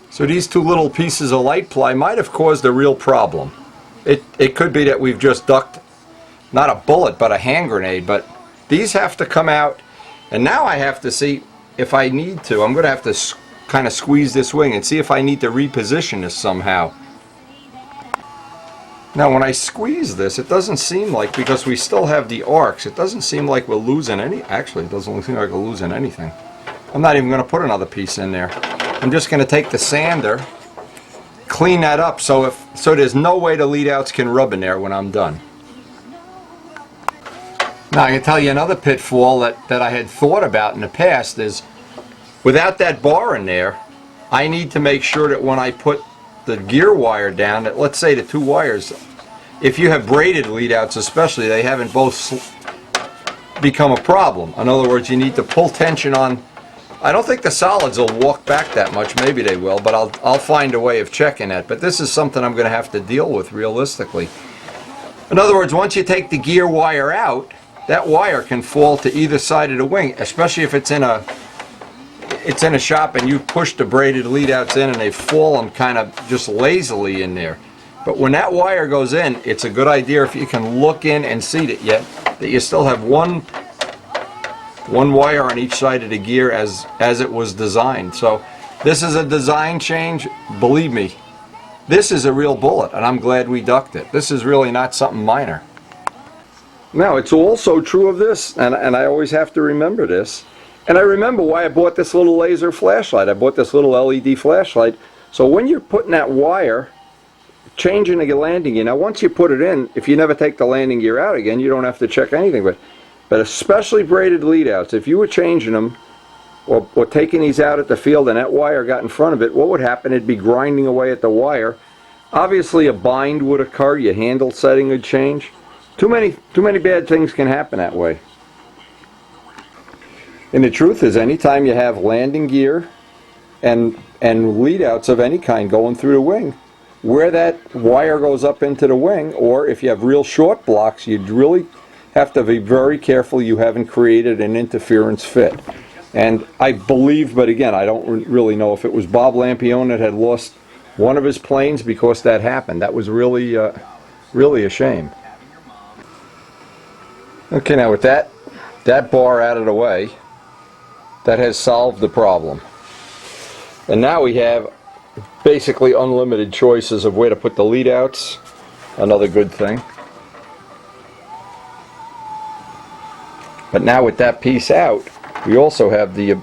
So these two little pieces of light ply might have caused a real problem. It could be that we've just ducked, not a bullet, but a hand grenade. But these have to come out. And now I have to see if I need to. I'm going to have to kind of squeeze this wing and see if I need to reposition this somehow. Now when I squeeze this, it doesn't seem like, because we still have the arcs, it doesn't seem like we're losing any. Actually, it doesn't seem like we're losing anything. I'm not even going to put another piece in there. I'm just going to take the sander, clean that up so there's no way the lead outs can rub in there when I'm done. Now I can tell you another pitfall that I had thought about in the past is, without that bar in there, I need to make sure that when I put the gear wire down, that let's say the two wires, if you have braided lead outs especially, they haven't both become a problem. In other words, you need to pull tension on. I don't think the solids will walk back that much. Maybe they will, but I'll find a way of checking that. But this is something I'm going to have to deal with realistically. In other words, once you take the gear wire out, that wire can fall to either side of the wing, especially if it's in a shop and you push the braided lead outs in and they've fallen kind of just lazily in there. But when that wire goes in, it's a good idea if you can look in and see that you still have one wire on each side of the gear as it was designed. So this is a design change. Believe me, this is a real bullet, and I'm glad we ducked it. This is really not something minor. Now, it's also true of this, and I always have to remember this, and I remember why I bought this little laser flashlight. I bought this little LED flashlight. So when you're putting that wire, changing the landing gear, now once you put it in, if you never take the landing gear out again, you don't have to check anything. But especially braided lead outs, if you were changing them or taking these out at the field and that wire got in front of it, what would happen? It'd be grinding away at the wire. Obviously a bind would occur, your handle setting would change. Too many bad things can happen that way. And the truth is, anytime you have landing gear and lead outs of any kind going through the wing. Where that wire goes up into the wing, or if you have real short blocks, you'd really have to be very careful you haven't created an interference fit. And I believe, but again, I don't really know if it was Bob Lampione that had lost one of his planes because that happened. That was really, really a shame. Okay, now with that bar out of the way, that has solved the problem. And now we have basically unlimited choices of where to put the lead outs. Another good thing. But now with that piece out, we also have the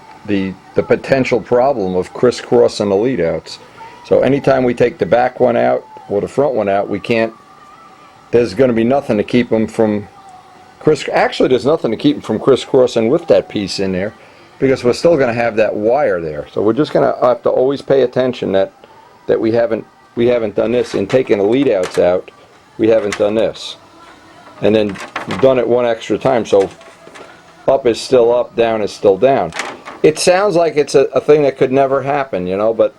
potential problem of crisscrossing the lead outs. So anytime we take the back one out or the front one out, we can't, there's going to be nothing to keep them from actually there's nothing to keep them from crisscrossing with that piece in there, because we're still going to have that wire there. So we're just going to have to always pay attention that we haven't done this. In taking the lead outs out, we haven't done this. And then we've done it one extra time, so up is still up, down is still down. It sounds like it's a thing that could never happen, you know, but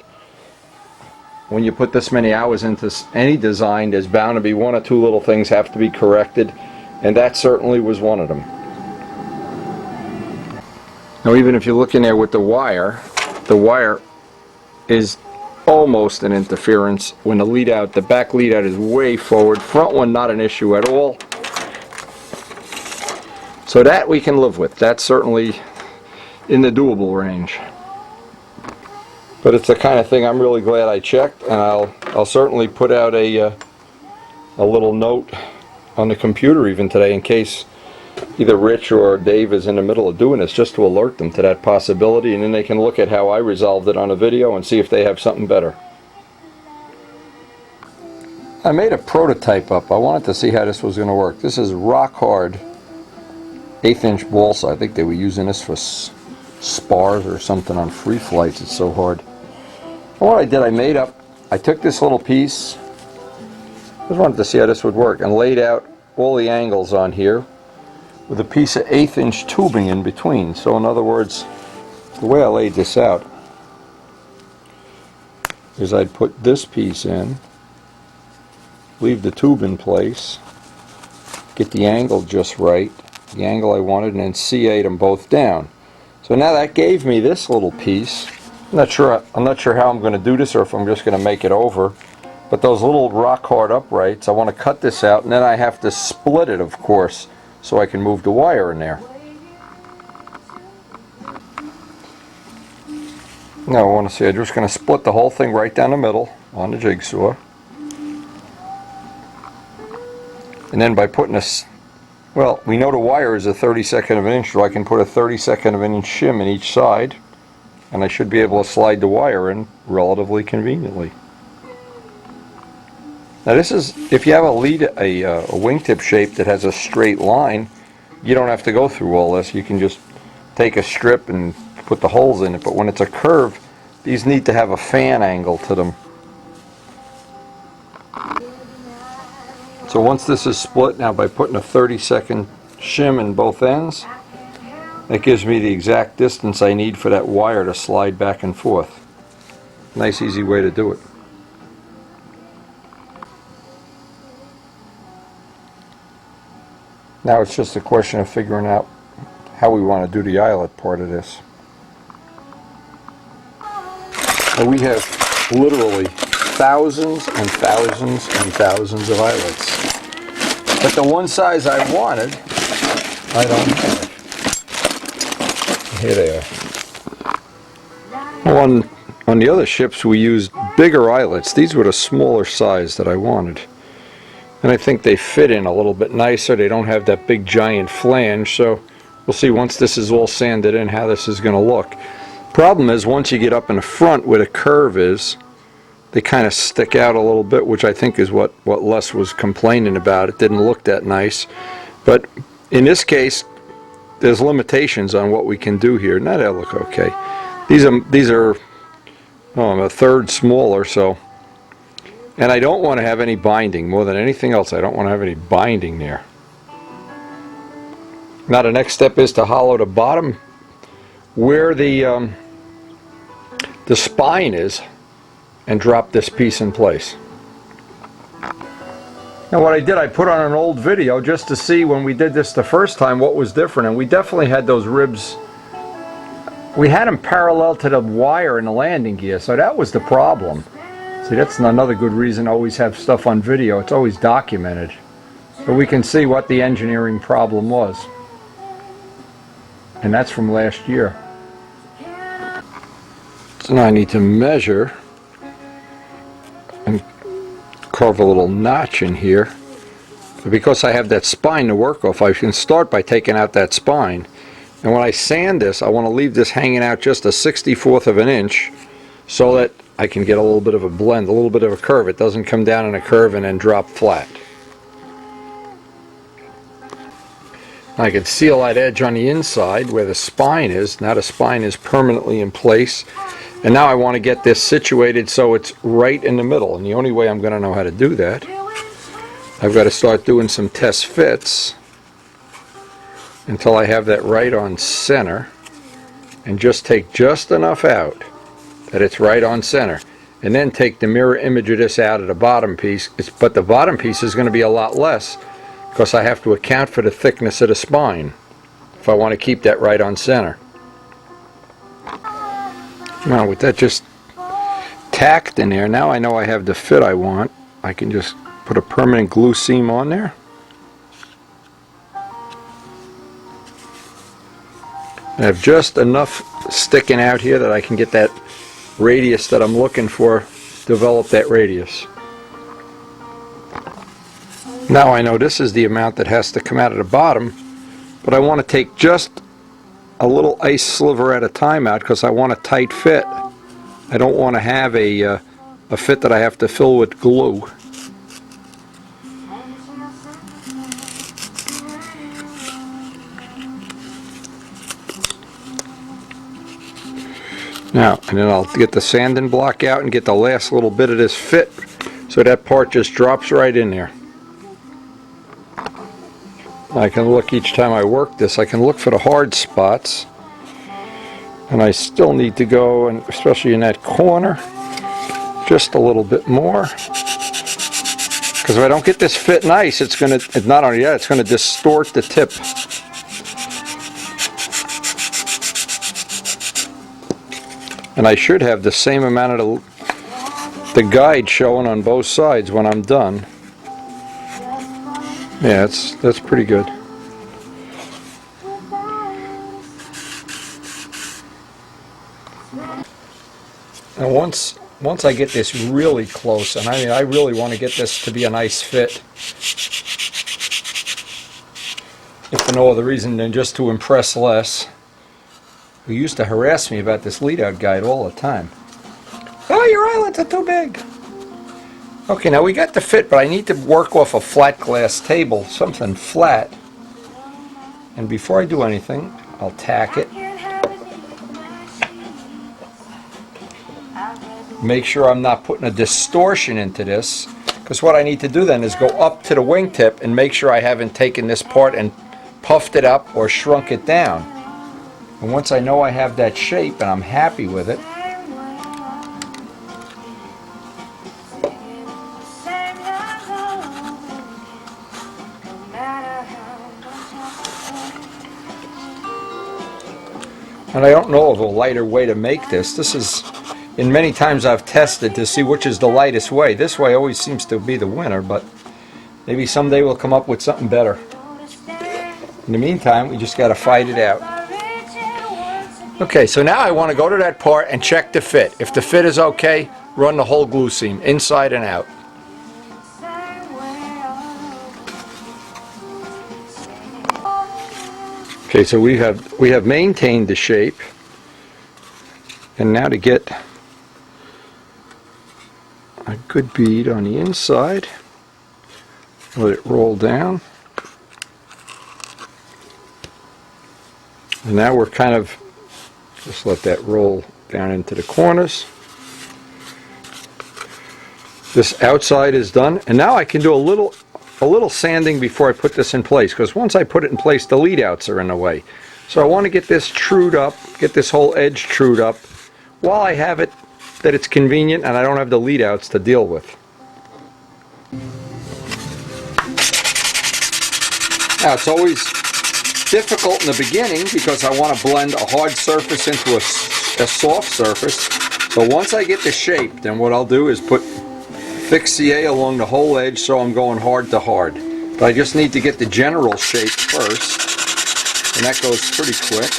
when you put this many hours into any design, there's bound to be one or two little things have to be corrected, and that certainly was one of them. Now even if you look in there with the wire is almost an interference when the back lead out is way forward, front one not an issue at all. So that we can live with. That's certainly in the doable range. But it's the kind of thing I'm really glad I checked, and I'll certainly put out a little note on the computer even today in case either Rich or Dave is in the middle of doing this, just to alert them to that possibility, and then they can look at how I resolved it on a video and see if they have something better. I made a prototype up. I wanted to see how this was going to work. This is rock hard 1/8" balsa. I think they were using this for spars or something on free flights. It's so hard. And what I did, I took this little piece, just wanted to see how this would work, and laid out all the angles on here with a piece of 1/8" tubing in between. So in other words, the way I laid this out is I'd put this piece in, leave the tube in place, get the angle just right, the angle I wanted, and then C8 them both down. So now that gave me this little piece. I'm not sure how I'm going to do this, or if I'm just going to make it over. But those little rock hard uprights, I want to cut this out, and then I have to split it, of course, so I can move the wire in there. Now I want to see, I'm just going to split the whole thing right down the middle on the jigsaw. And then by putting this, well, we know the wire is a 32nd of an inch, so I can put a 32nd of an inch shim in each side, and I should be able to slide the wire in relatively conveniently. Now this is, if you have a wingtip shape that has a straight line, you don't have to go through all this. You can just take a strip and put the holes in it. But when it's a curve, these need to have a fan angle to them. So once this is split now by putting a 32nd shim in both ends, that gives me the exact distance I need for that wire to slide back and forth. Nice easy way to do it. Now it's just a question of figuring out how we want to do the eyelet part of this. And we have literally thousands and thousands and thousands of eyelets. But the one size I wanted, I don't have. Here they are. On the other ships we used bigger eyelets. These were the smaller size that I wanted. And I think they fit in a little bit nicer. They don't have that big giant flange, so we'll see once this is all sanded in how this is going to look. Problem is, once you get up in the front where the curve is, they kind of stick out a little bit, which I think is what Les was complaining about. It didn't look that nice. But in this case, there's limitations on what we can do here. Now they'll look okay. These are a third smaller, so. And I don't want to have any binding. More than anything else, I don't want to have any binding there. Now the next step is to hollow the bottom. Where the the spine is and drop this piece in place. Now what I did, I put on an old video just to see when we did this the first time what was different, and we definitely had those ribs, we had them parallel to the wire in the landing gear, so that was the problem. See, that's another good reason to always have stuff on video. It's always documented, but we can see what the engineering problem was, and that's from last year. So now I need to measure and carve a little notch in here. But because I have that spine to work off, I can start by taking out that spine. And when I sand this, I want to leave this hanging out just a 1/64 of an inch so that I can get a little bit of a blend, a little bit of a curve. It doesn't come down in a curve and then drop flat. I can seal that edge on the inside where the spine is. Now the spine is permanently in place. And now I want to get this situated so it's right in the middle. And the only way I'm going to know how to do that, I've got to start doing some test fits until I have that right on center. And just take just enough out that it's right on center. And then take the mirror image of this out of the bottom piece. But the bottom piece is going to be a lot less because I have to account for the thickness of the spine if I want to keep that right on center. Now with that just tacked in there, now I know I have the fit I want. I can just put a permanent glue seam on there. I have just enough sticking out here that I can get that radius that I'm looking for, develop that radius. Now I know this is the amount that has to come out of the bottom, but I want to take just a little ice sliver at a time out because I want a tight fit. I don't want to have a fit that I have to fill with glue. Now, and then I'll get the sanding block out and get the last little bit of this fit so that part just drops right in there. I can look each time I work this, I can look for the hard spots, and I still need to go, and especially in that corner, just a little bit more, because if I don't get this fit nice, it's not only that, it's going to distort the tip. And I should have the same amount of the guide showing on both sides when I'm done. Yeah, that's pretty good. And once I get this really close, and I mean I really want to get this to be a nice fit, if for no other reason than just to impress Les, who used to harass me about this Leadout guide all the time. Oh, your islands are too big. Okay, now we got the fit, but I need to work off a flat glass table, something flat. And before I do anything, I'll tack it. Make sure I'm not putting a distortion into this, because what I need to do then is go up to the wingtip and make sure I haven't taken this part and puffed it up or shrunk it down. And once I know I have that shape and I'm happy with it, and I don't know of a lighter way to make this. This is, in many times I've tested to see which is the lightest way. This way always seems to be the winner, but maybe someday we'll come up with something better. In the meantime, we just got to fight it out. Okay, so now I want to go to that part and check the fit. If the fit is okay, run the whole glue seam, inside and out. Okay, so we have maintained the shape, and now to get a good bead on the inside, let it roll down, and now we're kind of just let that roll down into the corners. This outside is done, and now I can do a little sanding before I put this in place, because once I put it in place, the lead outs are in the way. So I want to get this trued up, get this whole edge trued up while I have it, that it's convenient and I don't have the lead outs to deal with. Now it's always difficult in the beginning because I want to blend a hard surface into a soft surface, but once I get the shape, then what I'll do is put thick CA along the whole edge so I'm going hard to hard. But I just need to get the general shape first, and that goes pretty quick.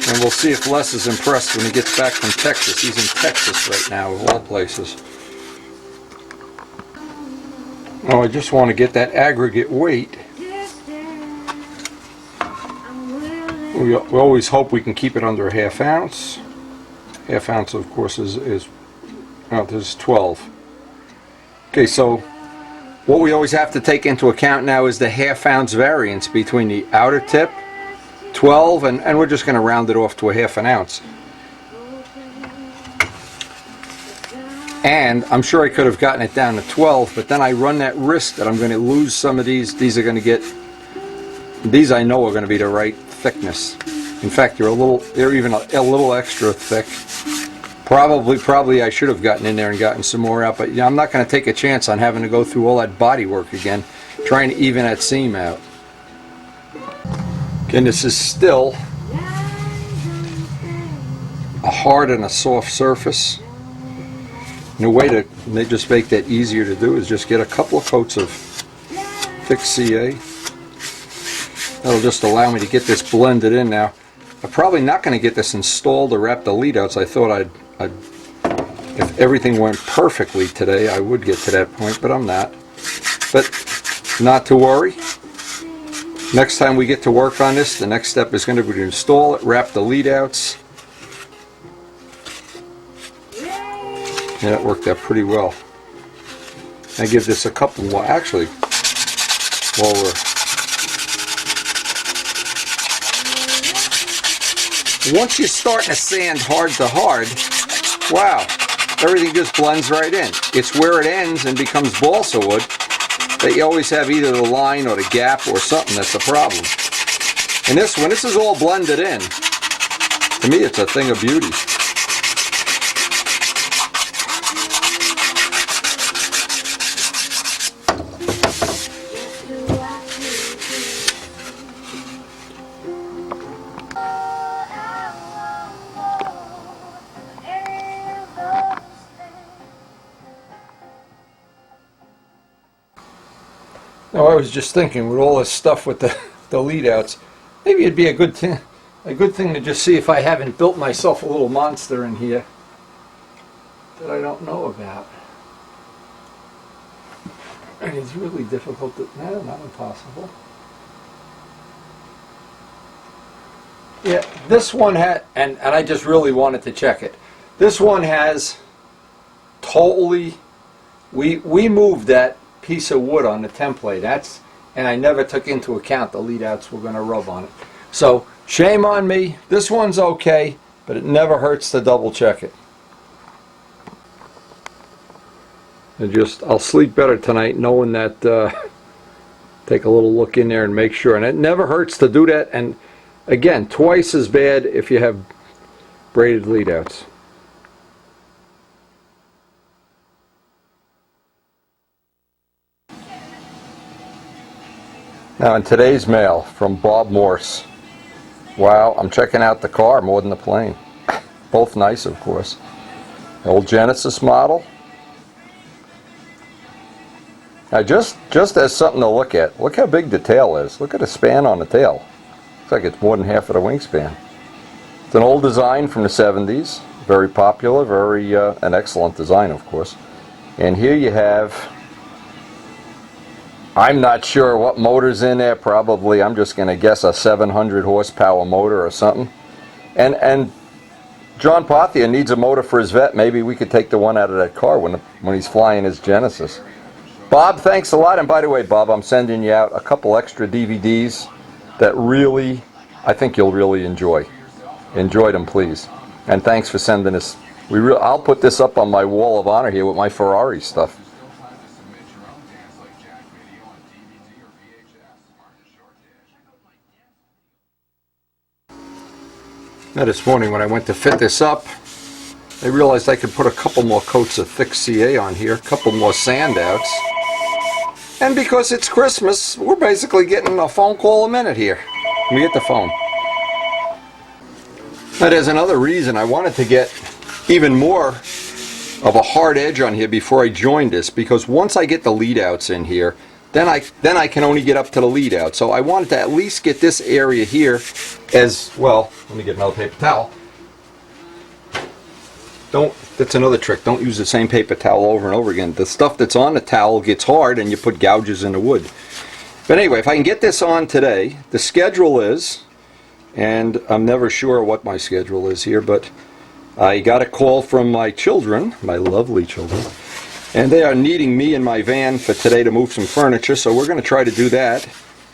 And we'll see if Les is impressed when he gets back from Texas. He's in Texas right now, of all places. Oh, I just want to get that aggregate weight. We always hope we can keep it under a ½ ounce. ½ ounce, of course, is oh, this is 12. Okay, so what we always have to take into account now is the ½ ounce variance between the outer tip, 12, and we're just going to round it off to a ½ ounce. And I'm sure I could have gotten it down to 12, but then I run that risk that I'm going to lose some of these. These are going to get, these I know are going to be the right thickness. In fact, they're even a little extra thick. Probably I should have gotten in there and gotten some more out, but I'm not going to take a chance on having to go through all that body work again, trying to even that seam out. Again, this is still a hard and a soft surface. And the way to just make that easier to do is just get a couple of coats of thick CA. That'll just allow me to get this blended in now. I'm probably not going to get this installed or wrap the lead outs. I thought if everything went perfectly today, I would get to that point, but I'm not. But not to worry. Next time we get to work on this, the next step is going to be to install it, wrap the lead outs. Yeah, that worked out pretty well. I give this a couple more, actually, while once you're starting to sand hard to hard, wow, everything just blends right in. It's where it ends and becomes balsa wood that you always have either the line or the gap or something that's a problem. And this, when this is all blended in, to me it's a thing of beauty. Now, I was just thinking, with all this stuff with the lead outs, maybe it'd be a good thing to just see if I haven't built myself a little monster in here that I don't know about. And it's really difficult to, no, not impossible. Yeah, this one had, and I just really wanted to check it. This one has totally, we moved that piece of wood on the template. And I never took into account the lead outs were going to rub on it. So shame on me. This one's okay, but it never hurts to double check it. I'll sleep better tonight knowing that. Take a little look in there and make sure. And it never hurts to do that. And again, twice as bad if you have braided lead outs. Now in today's mail from Bob Morse. Wow, I'm checking out the car more than the plane. Both nice, of course. The old Genesis model. Now just as something to look at, look how big the tail is. Look at the span on the tail. Looks like it's more than half of the wingspan. It's an old design from the 70s. Very popular, very an excellent design, of course. And here you have, I'm not sure what motor's in there, probably, I'm just going to guess a 700 horsepower motor or something. And John Pothier needs a motor for his vet. Maybe we could take the one out of that car when he's flying his Genesis. Bob, thanks a lot. And by the way, Bob, I'm sending you out a couple extra DVDs that really, I think you'll really enjoy. Enjoy them, please. And thanks for sending us. I'll put this up on my wall of honor here with my Ferrari stuff. Now this morning when I went to fit this up, I realized I could put a couple more coats of thick CA on here, a couple more sand outs. And because it's Christmas, we're basically getting a phone call a minute here. Let me get the phone. Now there's another reason I wanted to get even more of a hard edge on here before I joined this, because once I get the lead outs in here, then I can only get up to the lead out. So I wanted to at least get this area here as well. Let me get another paper towel. That's another trick. Don't use the same paper towel over and over again. The stuff that's on the towel gets hard and you put gouges in the wood. But anyway, if I can get this on today, the schedule is, and I'm never sure what my schedule is here, but I got a call from my children, my lovely children, and they are needing me in my van for today to move some furniture, so we're going to try to do that.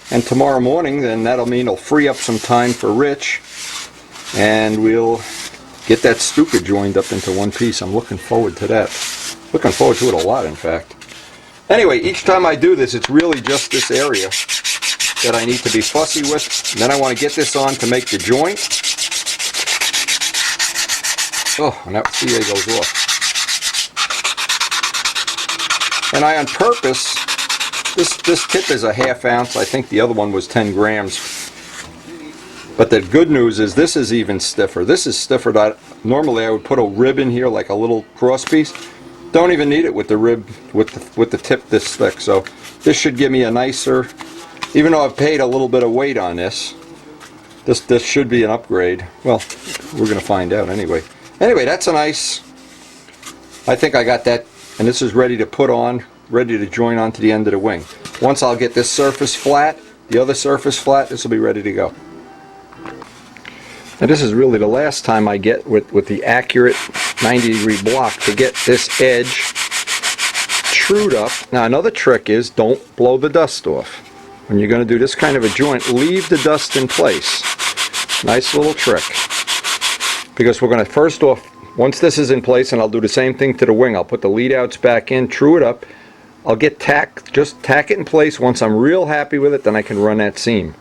And tomorrow morning, then that'll mean it'll free up some time for Rich, and we'll get that Stuka joined up into one piece. I'm looking forward to that. Looking forward to it a lot, in fact. Anyway, each time I do this, it's really just this area that I need to be fussy with. And then I want to get this on to make the joint. Oh, and that CA goes off. And I, on purpose, this tip is a ½ ounce. I think the other one was 10 grams. But the good news is this is even stiffer. This is stiffer than normally I would put a rib in here, like a little cross piece. Don't even need it with the rib, with the tip this thick. So this should give me a nicer, even though I've paid a little bit of weight on this, this should be an upgrade. Well, we're going to find out anyway. Anyway, that's a nice, I think I got that, and this is ready to put on, ready to join onto the end of the wing. Once I'll get this surface flat, the other surface flat, this will be ready to go. And this is really the last time I get with the accurate 90-degree block to get this edge trued up. Now another trick is don't blow the dust off. When you're going to do this kind of a joint, leave the dust in place. Nice little trick. Because we're going to first off, once this is in place, and I'll do the same thing to the wing, I'll put the lead outs back in, true it up. I'll get just tack it in place. Once I'm real happy with it, then I can run that seam.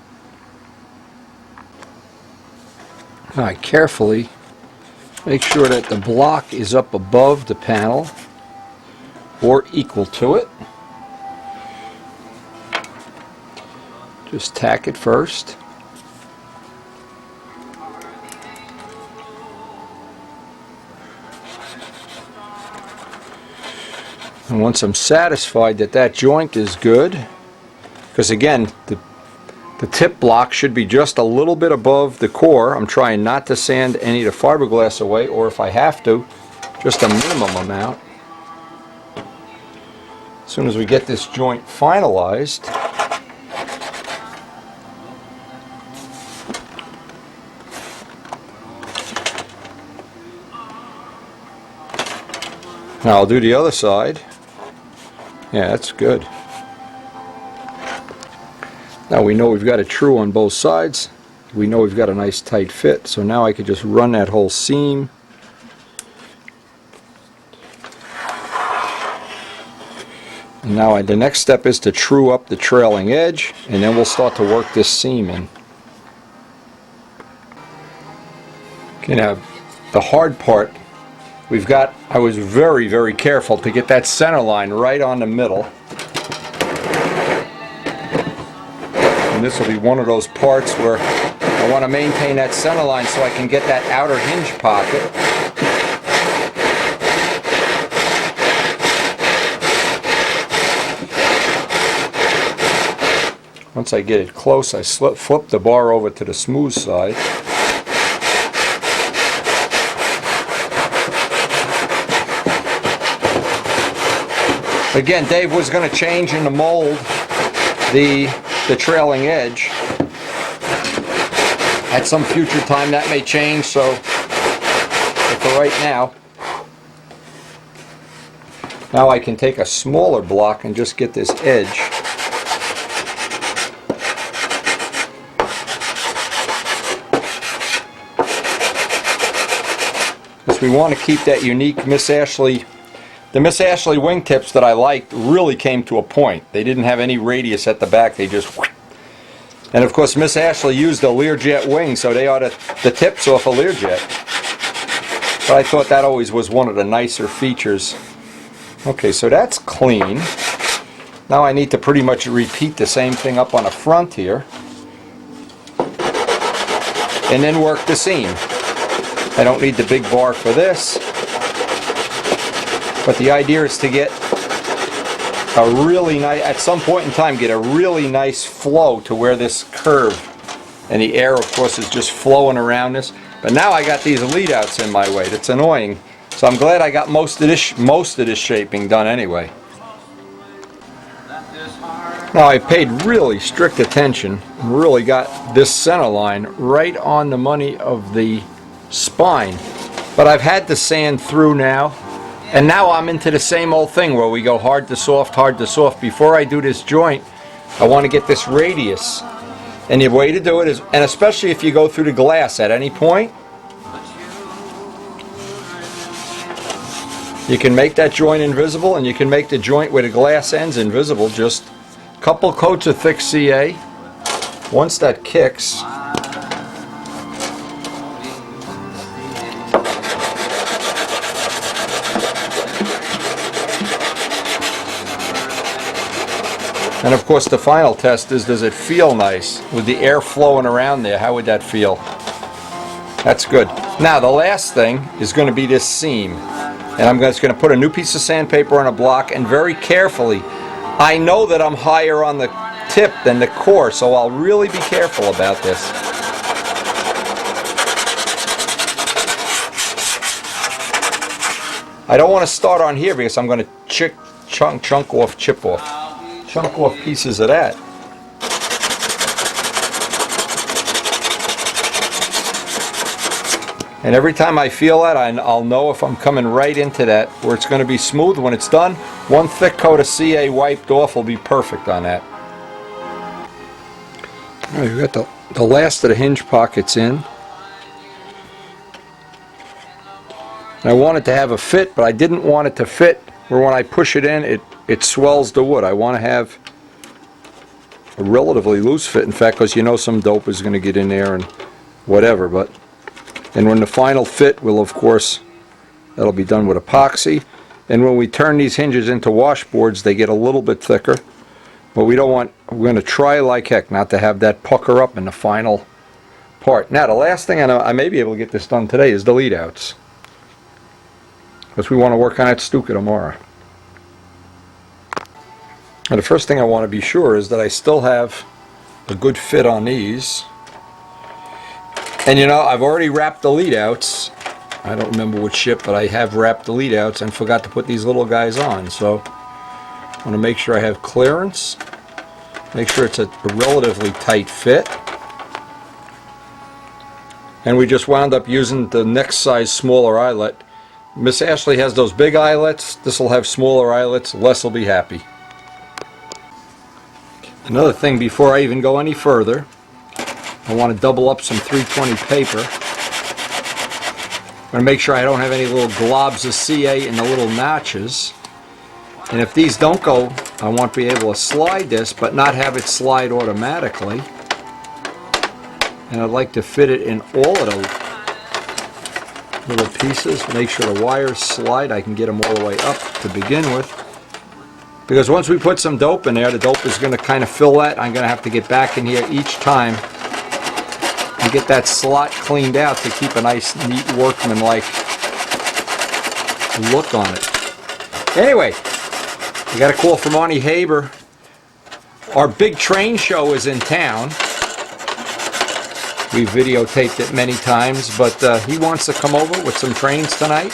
I carefully make sure that the block is up above the panel or equal to it. Just tack it first. And once I'm satisfied that that joint is good, because again, the tip block should be just a little bit above the core. I'm trying not to sand any of the fiberglass away, or if I have to, just a minimum amount. As soon as we get this joint finalized, now I'll do the other side. Yeah, that's good. Now we know we've got it true on both sides. We know we've got a nice tight fit. So now I could just run that whole seam. And now the next step is to true up the trailing edge, and then we'll start to work this seam in. Okay, now the hard part, I was very, very careful to get that center line right on the middle. And this will be one of those parts where I want to maintain that center line so I can get that outer hinge pocket. Once I get it close, I flip the bar over to the smooth side. Again, Dave was going to change in the mold the trailing edge. At some future time that may change, so for right now I can take a smaller block and just get this edge. Because we want to keep that unique Miss Ashley. The Miss Ashley wingtips that I liked really came to a point. They didn't have any radius at the back. They just And of course, Miss Ashley used a Learjet wing, so they ought to, the tips off a Learjet. But I thought that always was one of the nicer features. Okay, so that's clean. Now I need to pretty much repeat the same thing up on the front here. And then work the seam. I don't need the big bar for this. But the idea is to get a really nice, at some point in time, get a really nice flow to where this curve, and the air of course is just flowing around this. But now I got these lead-outs in my way. That's annoying. So I'm glad I got most of this shaping done anyway. Now I paid really strict attention and really got this center line right on the money of the spine. But I've had to sand through now, and now I'm into the same old thing where we go hard to soft, hard to soft. Before I do this joint, I want to get this radius. And the way to do it is, and especially if you go through the glass at any point, you can make that joint invisible, and you can make the joint where the glass ends invisible. Just a couple coats of thick CA. Once that kicks, and of course the final test is, does it feel nice? With the air flowing around there, how would that feel? That's good. Now the last thing is going to be this seam. And I'm just going to put a new piece of sandpaper on a block, and very carefully, I know that I'm higher on the tip than the core, so I'll really be careful about this. I don't want to start on here because I'm going to chunk off pieces of that. And every time I feel that, I'll know if I'm coming right into that, where it's going to be smooth when it's done. One thick coat of CA wiped off will be perfect on that. All right, we've got the last of the hinge pockets in. And I want it to have a fit, but I didn't want it to fit where when I push it in, it swells the wood. I want to have a relatively loose fit, in fact, because you know some dope is going to get in there and whatever. And when the final fit will, of course, that'll be done with epoxy. And when we turn these hinges into washboards, they get a little bit thicker. But we don't want, we're going to try like heck not to have that pucker up in the final part. Now the last thing, I may be able to get this done today, is the lead outs. Because we want to work on that Stuka tomorrow. And the first thing I want to be sure is that I still have a good fit on these. And you know, I've already wrapped the lead outs. I don't remember which ship, but I have wrapped the lead outs and forgot to put these little guys on. So I want to make sure I have clearance, make sure it's a relatively tight fit. And we just wound up using the next size smaller eyelet. Miss Ashley has those big eyelets. This will have smaller eyelets. Les will be happy. Another thing before I even go any further, I want to double up some 320 paper. I'm going to make sure I don't have any little globs of CA in the little notches. And if these don't go, I want to be able to slide this, but not have it slide automatically. And I'd like to fit it in all of the little pieces. Make sure the wires slide. I can get them all the way up to begin with. Because once we put some dope in there, the dope is going to kind of fill that. I'm going to have to get back in here each time and get that slot cleaned out to keep a nice, neat, workman-like look on it. Anyway, we got a call from Arnie Haber. Our big train show is in town. We videotaped it many times, but he wants to come over with some trains tonight.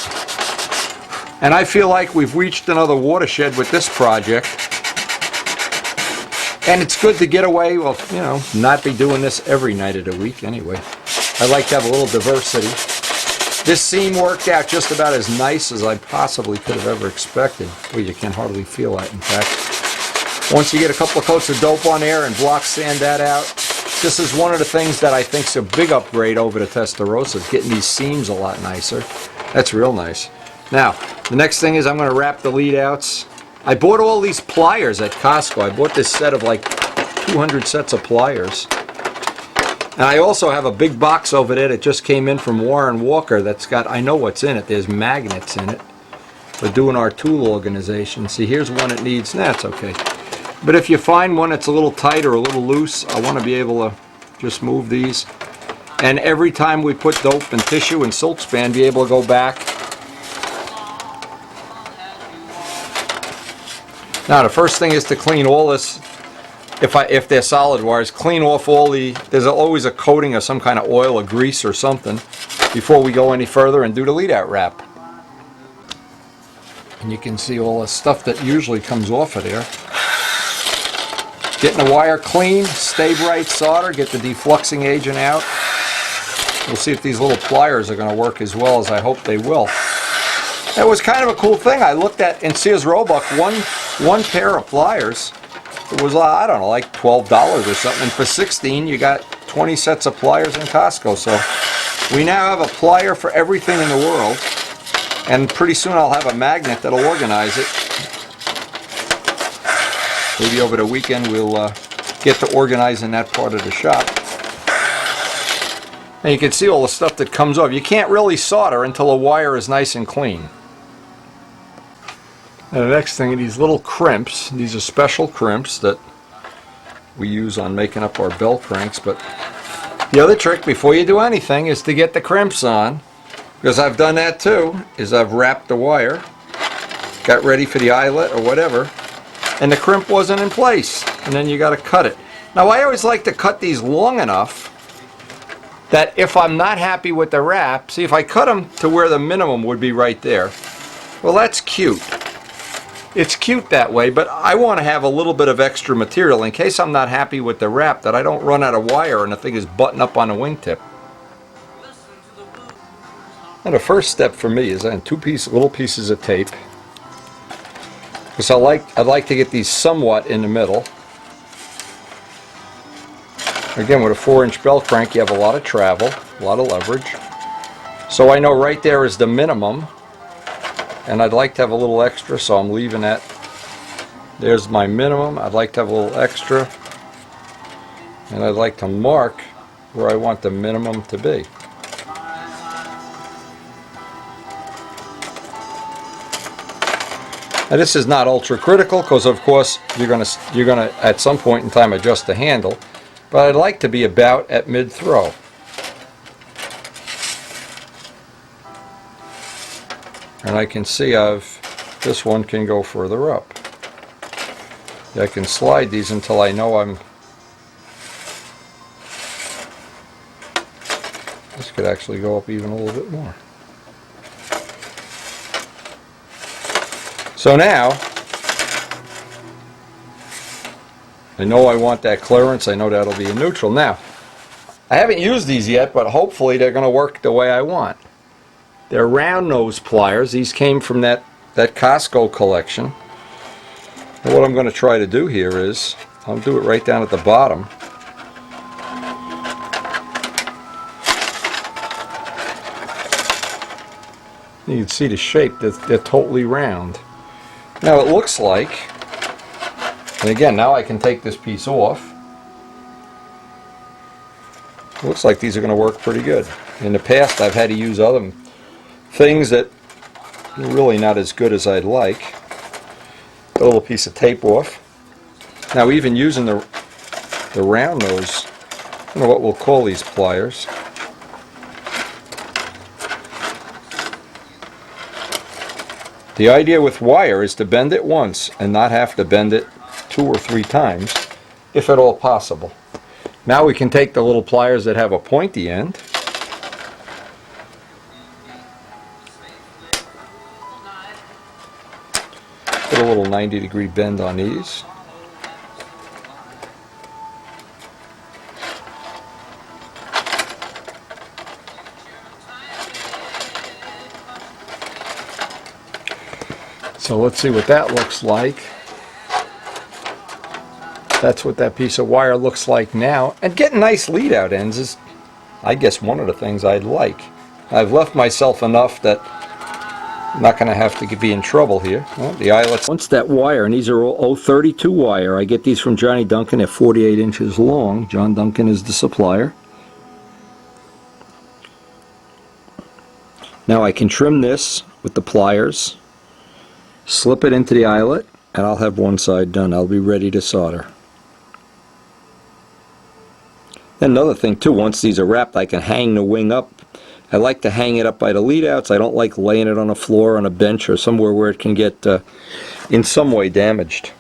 And I feel like we've reached another watershed with this project. And it's good to get away, well, you know, not be doing this every night of the week anyway. I like to have a little diversity. This seam worked out just about as nice as I possibly could have ever expected. Well, you can hardly feel that, in fact. Once you get a couple of coats of dope on there and block sand that out, this is one of the things that I think is a big upgrade over the Testarossa, getting these seams a lot nicer. That's real nice. Now, the next thing is I'm going to wrap the lead outs. I bought all these pliers at Costco. I bought this set of like 200 sets of pliers. And I also have a big box over there that just came in from Warren Walker that's got, I know what's in it, there's magnets in it. We're doing our tool organization. See, here's one that needs, that's okay. But if you find one that's a little tight or a little loose, I want to be able to just move these. And every time we put dope and tissue and silk span, be able to go back. Now the first thing is to clean all this, if they're solid wires, clean off all the, there's always a coating of some kind of oil or grease or something before we go any further and do the lead out wrap. And you can see all the stuff that usually comes off of there. Getting the wire clean, stay bright solder, get the defluxing agent out. We'll see if these little pliers are going to work as well as I hope they will. That was kind of a cool thing. I looked at in Sears Roebuck, one pair of pliers. It was, I don't know, like $12 or something. And for $16, you got 20 sets of pliers in Costco. So we now have a plier for everything in the world. And pretty soon I'll have a magnet that'll organize it. Maybe over the weekend we'll get to organizing that part of the shop. And you can see all the stuff that comes off. You can't really solder until a wire is nice and clean. And the next thing are these little crimps. These are special crimps that we use on making up our bell cranks. But the other trick before you do anything is to get the crimps on. Because I've done that too, is I've wrapped the wire, got ready for the eyelet or whatever, and the crimp wasn't in place, and then you got to cut it. Now I always like to cut these long enough that if I'm not happy with the wrap, see if I cut them to where the minimum would be right there, well that's cute. It's cute that way, but I want to have a little bit of extra material in case I'm not happy with the wrap, that I don't run out of wire and the thing is buttoned up on the wingtip. Now the first step for me is on little pieces of tape, because I'd like to get these somewhat in the middle. Again, with a 4-inch bell crank, you have a lot of travel, a lot of leverage. So I know right there is the minimum, and I'd like to have a little extra, so I'm leaving that. There's my minimum. I'd like to have a little extra, and I'd like to mark where I want the minimum to be. Now this is not ultra critical because of course you're gonna at some point in time adjust the handle, but I'd like to be about at mid throw. And I can see this one can go further up. I can slide these until I know this could actually go up even a little bit more. So now, I know I want that clearance, I know that'll be in neutral. Now, I haven't used these yet, but hopefully they're going to work the way I want. They're round nose pliers. These came from that Costco collection. And what I'm going to try to do here is, I'll do it right down at the bottom. You can see the shape, they're totally round. Now it looks like, and again now I can take this piece off, it looks like these are going to work pretty good. In the past I've had to use other things that are really not as good as I'd like. Got a little piece of tape off. Now even using the round nose, I don't know what we'll call these pliers. The idea with wire is to bend it once and not have to bend it 2 or 3 times, if at all possible. Now we can take the little pliers that have a pointy end, put a little 90-degree bend on these. So let's see what that looks like. That's what that piece of wire looks like now. And getting nice lead out ends is, I guess, one of the things I'd like. I've left myself enough that I'm not going to have to be in trouble here. Well, the eyelets. Once that wire, and these are all 032 wire. I get these from Johnny Duncan at 48 inches long. John Duncan is the supplier. Now I can trim this with the pliers, slip it into the eyelet, and I'll have one side done. I'll be ready to solder. And another thing too, once these are wrapped, I can hang the wing up. I like to hang it up by the lead-outs. I don't like laying it on a floor, on a bench, or somewhere where it can get in some way damaged.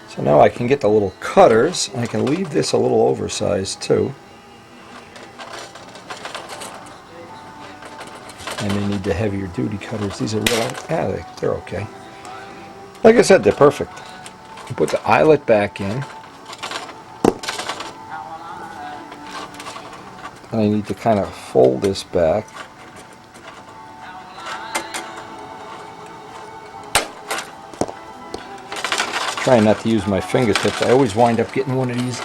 So now I can get the little cutters, and I can leave this a little oversized too. I may need the heavier duty cutters. These are real, yeah, they're okay. Like I said, they're perfect. Put the eyelet back in. And I need to kind of fold this back. Trying not to use my fingertips. I always wind up getting one of these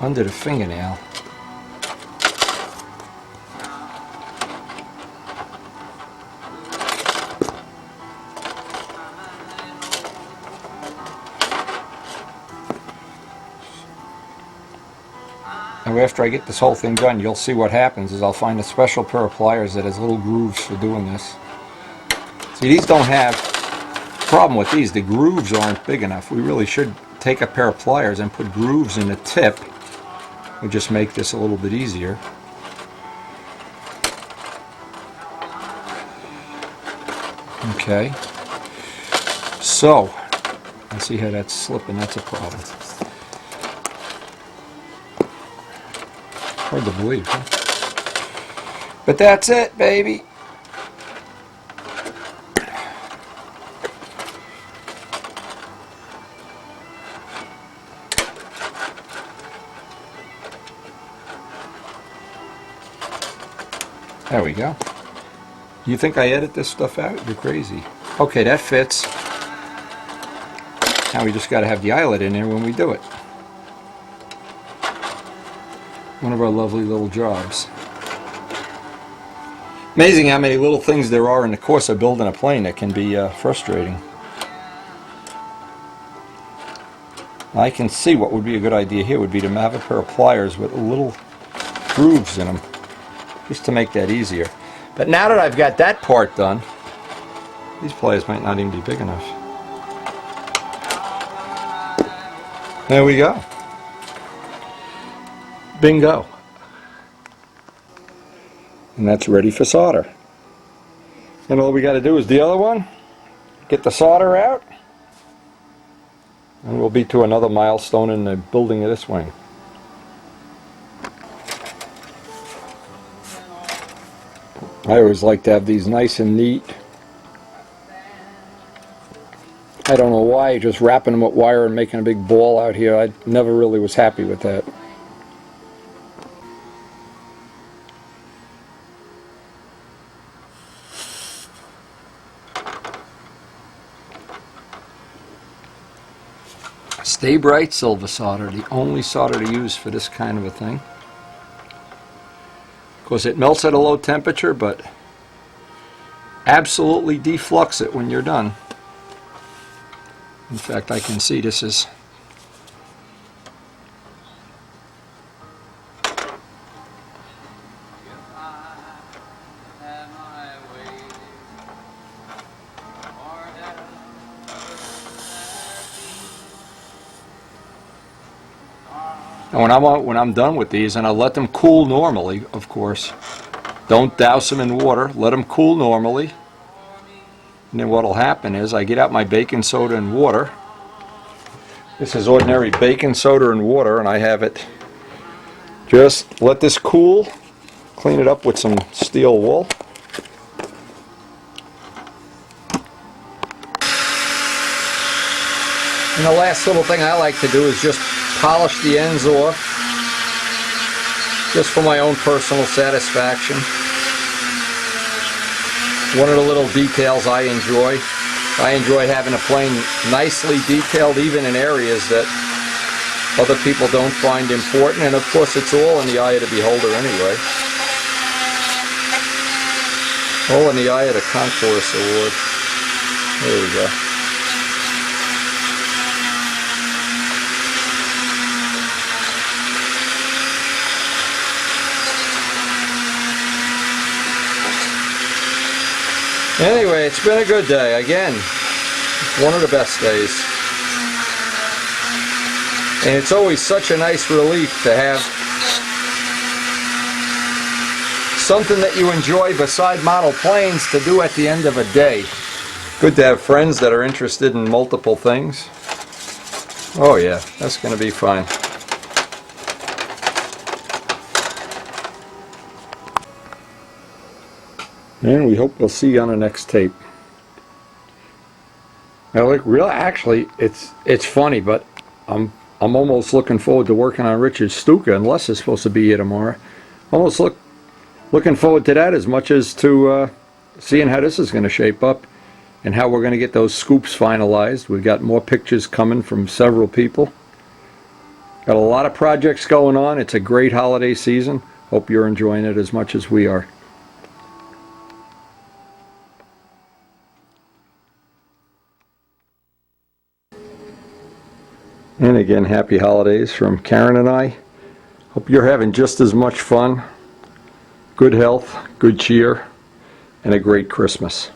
under the fingernail. And after I get this whole thing done, you'll see what happens is I'll find a special pair of pliers that has little grooves for doing this. See, these don't have, the problem with these, the grooves aren't big enough. We really should take a pair of pliers and put grooves in the tip. We'll just make this a little bit easier. Okay. So, I see how that's slipping, that's a problem. Hard to believe, huh? But that's it, baby. There we go. You think I edit this stuff out? You're crazy. Okay, that fits. Now we just got to have the eyelet in there when we do it. One of our lovely little jobs. Amazing how many little things there are in the course of building a plane that can be frustrating. I can see what would be a good idea here would be to have a pair of pliers with little grooves in them, just to make that easier. But now that I've got that part done, these pliers might not even be big enough. There we go. Bingo. And that's ready for solder. And all we got to do is the other one, get the solder out, and we'll be to another milestone in the building of this wing. I always like to have these nice and neat. I don't know why, just wrapping them with wire and making a big ball out here, I never really was happy with that. Stay Bright silver solder, the only solder to use for this kind of a thing. Of course it melts at a low temperature, but absolutely deflux it when you're done. In fact, I can see this is and when I'm done with these, and I'll let them cool normally, of course. Don't douse them in water, let them cool normally. And then what will happen is I get out my baking soda and water. This is ordinary baking soda and water, and I have it, just let this cool, clean it up with some steel wool. And the last little thing I like to do is just polish the ends off, just for my own personal satisfaction. One of the little details I enjoy. I enjoy having a plane nicely detailed, even in areas that other people don't find important, and of course it's all in the eye of the beholder anyway. All in the eye of the Concourse Award. There we go. Anyway, it's been a good day. Again, one of the best days. And it's always such a nice relief to have something that you enjoy beside model planes to do at the end of a day. Good to have friends that are interested in multiple things. Oh yeah, that's going to be fun. And we hope we'll see you on the next tape. Now, look, actually, it's funny, but I'm almost looking forward to working on Richard's Stuka, and Les is supposed to be here tomorrow. Almost looking forward to that as much as to seeing how this is going to shape up and how we're going to get those scoops finalized. We've got more pictures coming from several people. Got a lot of projects going on. It's a great holiday season. Hope you're enjoying it as much as we are. And again, happy holidays from Karen and I. Hope you're having just as much fun, good health, good cheer, and a great Christmas.